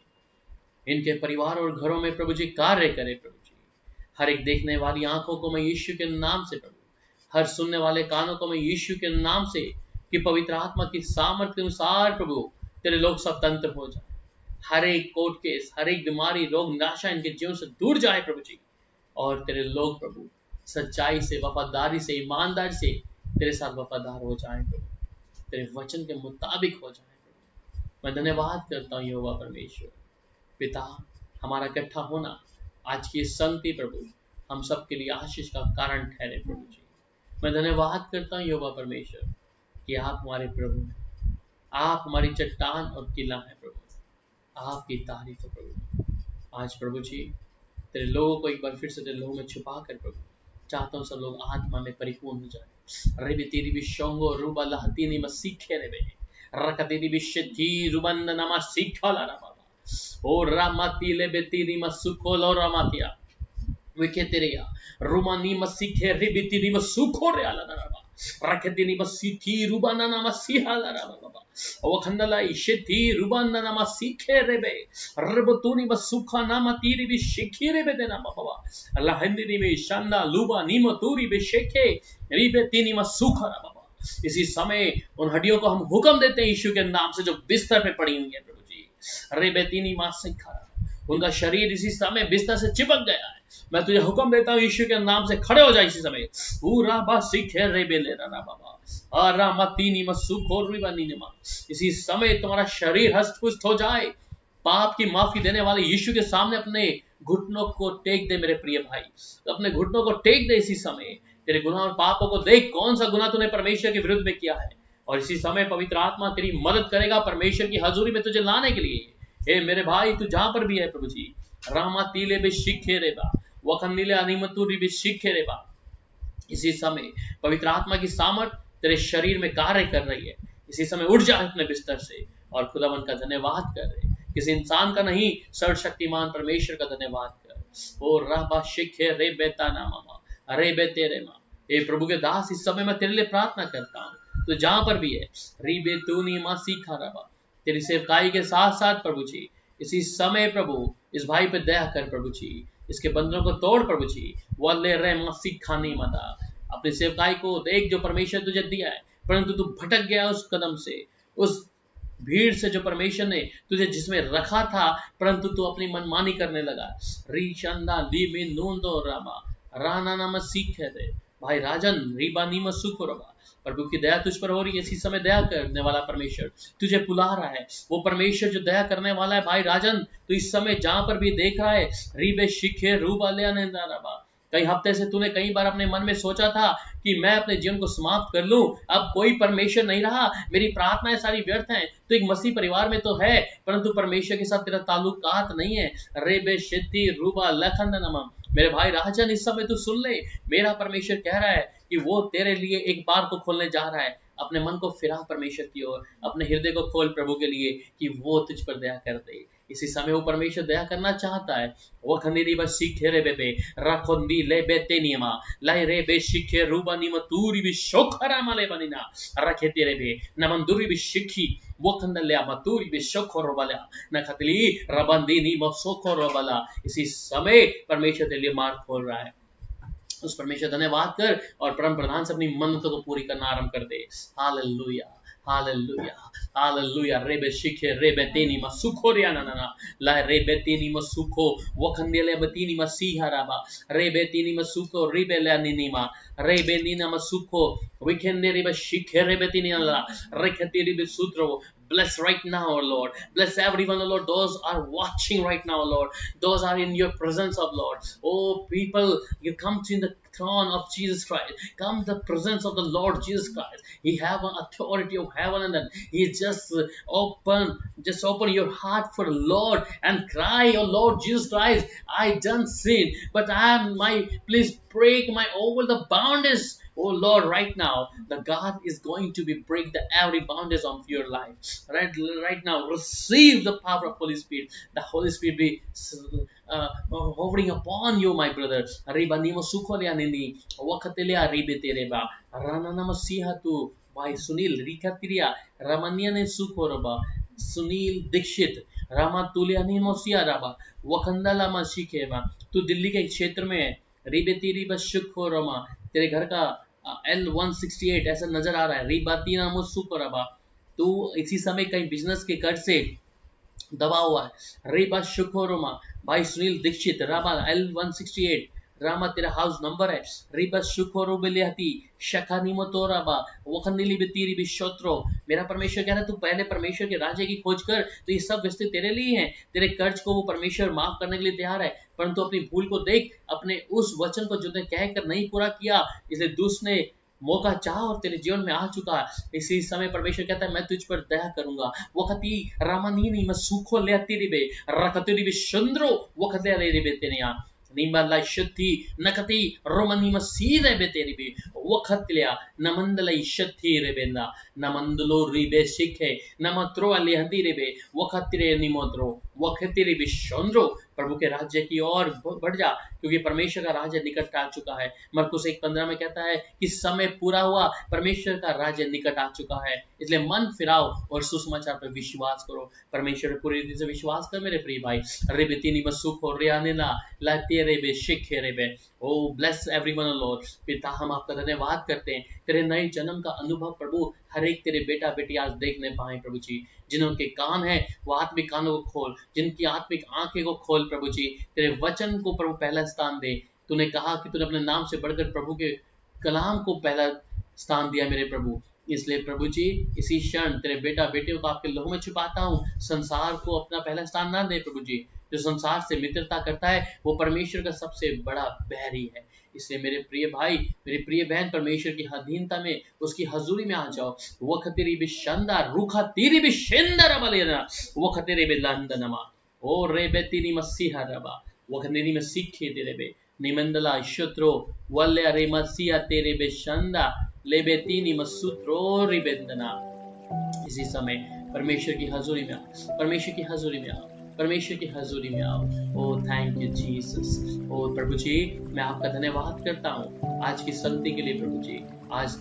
इनके परिवार और घरों में प्रभु जी कार्य करे प्रभु जी। हर एक देखने वाली आंखों को मैं यीशु के नाम से प्रभु, हर सुनने वाले कानों को मैं यीशु के नाम से, कि पवित्र आत्मा की सामर्थ के अनुसार प्रभु तेरे लोग स्वतंत्र हो जाए। हर एक कोर्ट केस, हर एक बीमारी, रोग, निराशा इनके जीवन से दूर जाए प्रभु जी। और तेरे लोग प्रभु सच्चाई से, वफादारी से, ईमानदार से तेरे साथ वफादार हो जाए प्रभु, तेरे वचन के मुताबिक हो जाए प्रभु। मैं धन्यवाद करता हूँ यहोवा परमेश्वर। पिता, हमारा इकट्ठा होना, आज की संगति प्रभु हम सब के लिए आशीष का कारण ठहरे प्रभु जी। मैं धन्यवाद करता हूँ यहोवा परमेश्वर कि आप हमारे प्रभु हैं, आप हमारी चट्टान और किला है प्रभु। आपकी तारीफ हो प्रभु। आज प्रभु जी तेरे लोगों को एक बार फिर से तेरे लोगों में छुपा कर प्रभु चाहता हूँ सब लोग आत्मा में परिपूर्ण हो जाए। रेबी तेरी विशोंगो रूबा लहतीनी मसीखे रेबे रक तेरी विशेधी रुबंद नमा सीखा ला रा बाबा ओ रामाती ले बेतीनी मसुको लो रामातिया विखे तेरे या रुमानी मसीखे रेबी तेरी मसुको रे आला रा rakadini masiti rubana namasiha la baba awakhandala isheti rubana namasike rebe rebotuni masukha namatiri bi shikhire be dena baba allah handini me shanda luba nimaturi be sheke ribe tini masukha baba। इसी समय उन हड्डियों को हम हुक्म देते हैं यीशु के नाम से जो बिस्तर पे पड़ी हुई है प्रभु जी। रेबेतीनी मासिखा, उनका शरीर इसी समय बिस्तर से चिपक गया है। मैं तुझे हुक्म देता हूँ यीशु के नाम से खड़े हो जाए इसी समय। इसी समय तुम्हारा शरीर हस्त पुष्ट हो जाए। पाप की माफी देने वाले यीशु के सामने अपने घुटनों को टेक दे मेरे प्रिय भाई, अपने घुटनों को टेक दे इसी समय। तेरे गुनाह और पापों को देख, कौन सा गुनाह तूने परमेश्वर के विरुद्ध में किया है, और इसी समय पवित्र आत्मा तेरी मदद करेगा परमेश्वर की हजूरी में तुझे लाने के लिए। हे मेरे भाई, तू जहां पर भी है प्रभु जी, रामा तीले बे शिखे रेबा वखनीले अनिमतुरी बे शिखे रेबा, इसी समय पवित्र आत्मा की सामर्थ तेरे शरीर में कार्य कर रही है। इसी समय उठ जा अपने बिस्तर से और खुदावन का धन्यवाद कर रहे। किसी इंसान का नहीं, सर्वशक्तिमान परमेश्वर का धन्यवाद कर। ओ राबा शिखे रे बेता ना मामा अरे बेते रे माँ। हे प्रभु के दास, इस समय मैं तेरे लिए प्रार्थना करता हूँ। तो जहां पर भी है रीबे तूनी मासी खाराबा तेरी सेवकाई के साथ साथ प्रभु जी इसी समय प्रभु इस भाई पे दया कर प्रभु जी, इसके बंधनों को तोड़ प्रभु जी। वल्ले रे मासी खानी माता अपनी सेवकाई को देख जो परमेश्वर तुझे दिया है, परंतु तू भटक गया उस कदम से, उस भीड़ से जो परमेश्वर ने तुझे जिसमें रखा था, परंतु तू अपनी मनमानी करने लगा। रीशंदा लीमी नोंदो रामा राना नाम सीख है भाई राजन रीबा नीम सुख रबा प्रभु की दया तुझ पर हो रही है। इसी समय दया करने वाला परमेश्वर तुझे बुला रहा है। वो परमेश्वर जो दया करने वाला है भाई राजन, तो इस समय जहां पर भी देख रहा है रीबे शिखे रूबा ले रबा। कई हफ्ते से तूने कई बार अपने मन में सोचा था कि मैं अपने जीवन को समाप्त कर लूं, अब कोई परमेश्वर नहीं रहा, मेरी प्रार्थनाएं सारी व्यर्थ हैं। तो एक मसीह परिवार में तो है, परंतु परमेश्वर के साथ तेरा ताल्लुकात नहीं है। रेबे शिद्धि रूबा लखन नमम मेरे भाई राजन, इस समय तू सुन ले, मेरा परमेश्वर कह रहा है कि वो तेरे लिए एक बार को खोलने जा रहा है। अपने मन को फिरा परमेश्वर की ओर, अपने हृदय को खोल प्रभु के लिए कि वो तुझ पर दया कर दे। इसी समय वो परमेश्वर दया करना चाहता है। वो खंडीरी बस सीखे रे बेबे रखोंदी ले बेते नियमा लाई रे बे सीखे रूबा निम तूरी भी शोखरा माले बनिना रखे तेरे बे नमंदुरी भी शिखी वो खंडल्या मतूरी भी शोखो रोबला न खतली रबंदी निम सोखो रोबला। इसी समय परमेश्वर तेरे लिए मार्ग खोल रहा है। उस परमेश्वर धन्यवाद कर और परम प्रधान से अपनी मन्नतों को पूरी करना आरंभ कर दे। हालेलुया हालेलुया हालेलुया। रेबे शिखे रेबे तेनी मसुखो रियाना ना ला रेबे तेनी मसुखो वखंदेले बतीनी मसीहा राबा रेबे तेनी मसुखो रेबे लानिनीमा रेबे नीना मसुखो विखेंदे रेबे शिखे रेबे तेनी ला रेखते रेबे सूत्रो। Bless right now, O Lord. Bless everyone, O Lord. Those are watching right now, O Lord. Those are in your presence, O Lord. Oh, people, you come to the throne of Jesus Christ. Come to the presence of the Lord Jesus Christ. He have an authority of heaven and earth. He just open your heart for the Lord and cry, Oh Lord Jesus Christ, I done sin, but please break my over the boundaries. Oh Lord, right now, the God is going to be break the every boundaries of your life. Right now, receive the power of Holy Spirit. The Holy Spirit be hovering upon you, my brother. Arriba nimo sukolia nini, wakatelia ribetereba, ranana masihatu, by Sunil Rikatiria, Ramania ne sukoraba, Sunil Dikshit, Ramatulia nimo siaraba, wakandala masikeva. तू दिल्ली के क्षेत्र में है, रिबेतीरी बशुखो रमा, तेरे घर का L168 ऐसा नजर आ रहा है। रिबातीना मुसुपरबा, तू इसी समय कहीं बिजनेस के कर्ज से दबा हुआ है। रिबा शुकोरमा, भाई सुनील दीक्षित रामा L168 रामा तेरा हाउस नंबर है। रिबा शुकोरो बिलियाती शखानीमो तोराबा वखनीली बितीरी बिशोत्रो। मेरा परमेश्वर कह रहा है तू पहले परमेश्वर के राज्य की खोज कर, तो ये सब रिश्ते तेरे लिए हैं। तेरे कर्ज को वो परमेश्वर माफ करने के लिए तैयार है, परंतु अपनी भूल को देख, अपने उस वचन को जो ने कहकर नहीं पूरा किया, इसलिए दूसरे ने मौका चाह और तेरे जीवन में आ चुका है। इसी समय परमेश्वर कहता है मैं तुझ पर दया करूंगा। वखती रामानीनी मैं सूखो ले तिरिबे रखतिरिबे चंद्रो वखते ले रिबे तेनिया निम्बला शक्ति नकती रोमनी मसीदे बेतेरिबे वखतलिया नमंदलाई शक्ति रेबेंदा नमंदलो रिबे शिखे नमत्रो अले हंदिरेबे वखतिरे निमोत्रो वखतिरिबे चंद्रो। प्रभु के राज्य की ओर बढ़ जा, क्योंकि परमेश्वर का राज्य निकट आ चुका है। मरकुस 1:15 में कहता है कि समय पूरा हुआ, परमेश्वर का राज्य निकट आ चुका है। इसलिए मन फिराओ और सुसमाचार पर विश्वास करो। परमेश्वर पर पूरी रीति से विश्वास कर मेरे प्रिय भाई। रेबेतीनी बसुखो रियानेला लाते रेबे शिखे रेबे। ओ ब्लेस एवरीवन लॉर्ड। पिता हम आपका धन्यवाद करते हैं, तेरे नए जन्म का अनुभव प्रभु हर एक तेरे बेटा बेटी आज देखने पाए प्रभु जी। जिनके कान है वो आत्मिक कानों को खोल, जिनकी आत्मिक आंखें को खोल प्रभु जी। तेरे वचन को प्रभु पहला स्थान दे। तूने कहा कि तूने अपने नाम से बढ़कर प्रभु के कलाम को पहला स्थान दिया मेरे प्रभु। इसलिए प्रभु जी इसी क्षण तेरे बेटा बेटियों को आपके लहू में छिपाता हूँ। संसार को अपना पहला स्थान ना दे प्रभु जी। जो संसार से मित्रता करता है वो परमेश्वर का सबसे बड़ा बैरी है। इसलिए मेरे प्रिय भाई मेरी प्रिय बहन परमेश्वर की अधीनता में उसकी हजूरी में आ जाओ। वखतेरी भी शानदार रूखा तेरी भी शेंदर बलेना वखतेरी भी लंदनमा ओ रेबेतीनी मसीहा रबा वखनेरी में सीखे तेरे बे निमंदला शत्रो वल्ले रे मसीहा तेरे बे शानदा लेबेतीनी मसूत्रो रिबेंदना। इसी समय परमेश्वर की हजूरी में आओ, परमेश्वर की हजूरी में आओ, परमेश्वर की हजूरी में आओ। ओ थैंक यू जीसस। ओ प्रभु जी मैं आपका धन्यवाद करता हूँ आज की संगति के लिए प्रभु जी। आज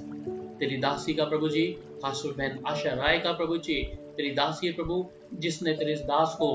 तेरी दासी का प्रभु जी, खासतौर बहन आशा राय का प्रभु जी, तेरी दासी है प्रभु, जिसने तेरे इस दास को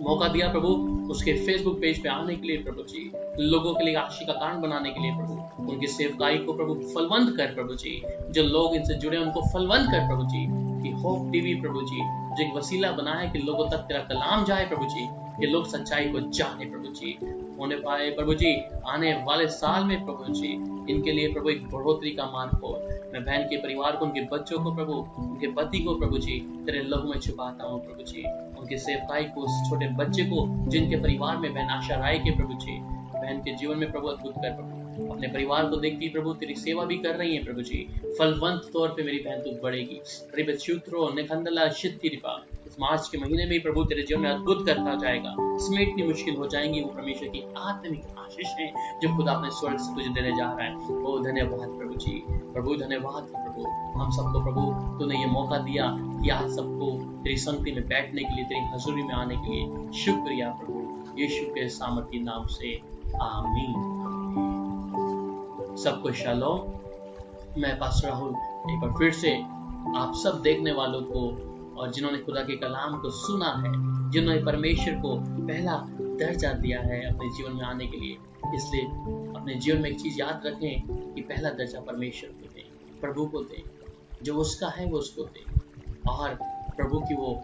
मौका दिया प्रभु उसके फेसबुक पेज पे आने के लिए प्रभु जी, लोगों के लिए आशीष का कारण बनाने के लिए प्रभु, उनकी सेवकाई को प्रभु फलवंत कर प्रभु जी, जो लोग इनसे जुड़े उनको फलवंत कर प्रभु जी, कि होप टीवी प्रभु जी जो एक वसीला बना है कि लोगों तक तेरा कलाम जाए प्रभु जी, कि लोग सच्चाई को जाने प्रभु जी, होने पाए प्रभु जी आने वाले साल में प्रभु जी, इनके लिए प्रभु एक बढ़ोतरी का मार्ग हो। मैं बहन के परिवार को, उनके बच्चों को प्रभु, उनके पति को प्रभु जी तेरे लहू में छुपाता हूँ प्रभु जी, उनके सेवकाई को, उस छोटे बच्चे को जिनके परिवार में बहन आशा राय के प्रभु जी, बहन के जीवन में प्रभु अद्भुत कर प्रभु, अपने परिवार को देखती प्रभु तेरी सेवा भी कर रही है प्रभु जी, फलवंत तौर पे मेरी बहन तू बढ़ेगी। इस मार्च के महीने में प्रभु तेरे जीवन में अद्भुत करता जाएगा, समेटनी मुश्किल हो जाएंगी वो परमेश्वर की आत्मिक आशीष है जो खुदा अपने स्वर्ग से तुझे देने जा रहा है। ओ धन्यवाद प्रभु जी, प्रभु धन्यवाद प्रभु, हम सबको प्रभु तूने ये मौका दिया कि आज सबको तेरी संगति में बैठने के लिए, तेरी हजूरी में आने के लिए शुक्रिया प्रभु, यीशु के सामर्थी नाम से आमीन। सबको शालोम। मैं पास्टर राहुल एक बार फिर से आप सब देखने वालों को और जिन्होंने खुदा के कलाम को सुना है, जिन्होंने परमेश्वर को पहला दर्जा दिया है अपने जीवन में आने के लिए, इसलिए अपने जीवन में एक चीज याद रखें कि पहला दर्जा परमेश्वर को दें, प्रभु को दें, जो उसका है वो उसको दें, और प्रभु की वो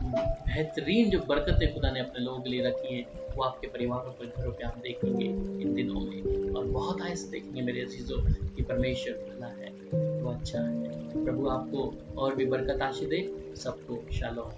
बेहतरीन जो बरकतें खुदा ने अपने लोगों के लिए रखी हैं वो आपके परिवारों पर, घरों पे आप देखेंगे इन दिनों में, और बहुत आय से देखेंगे मेरे अजीजों कि परमेश्वर भला है, वो अच्छा है। प्रभु आपको और भी बरकत आशीष दे। सबको शालोम।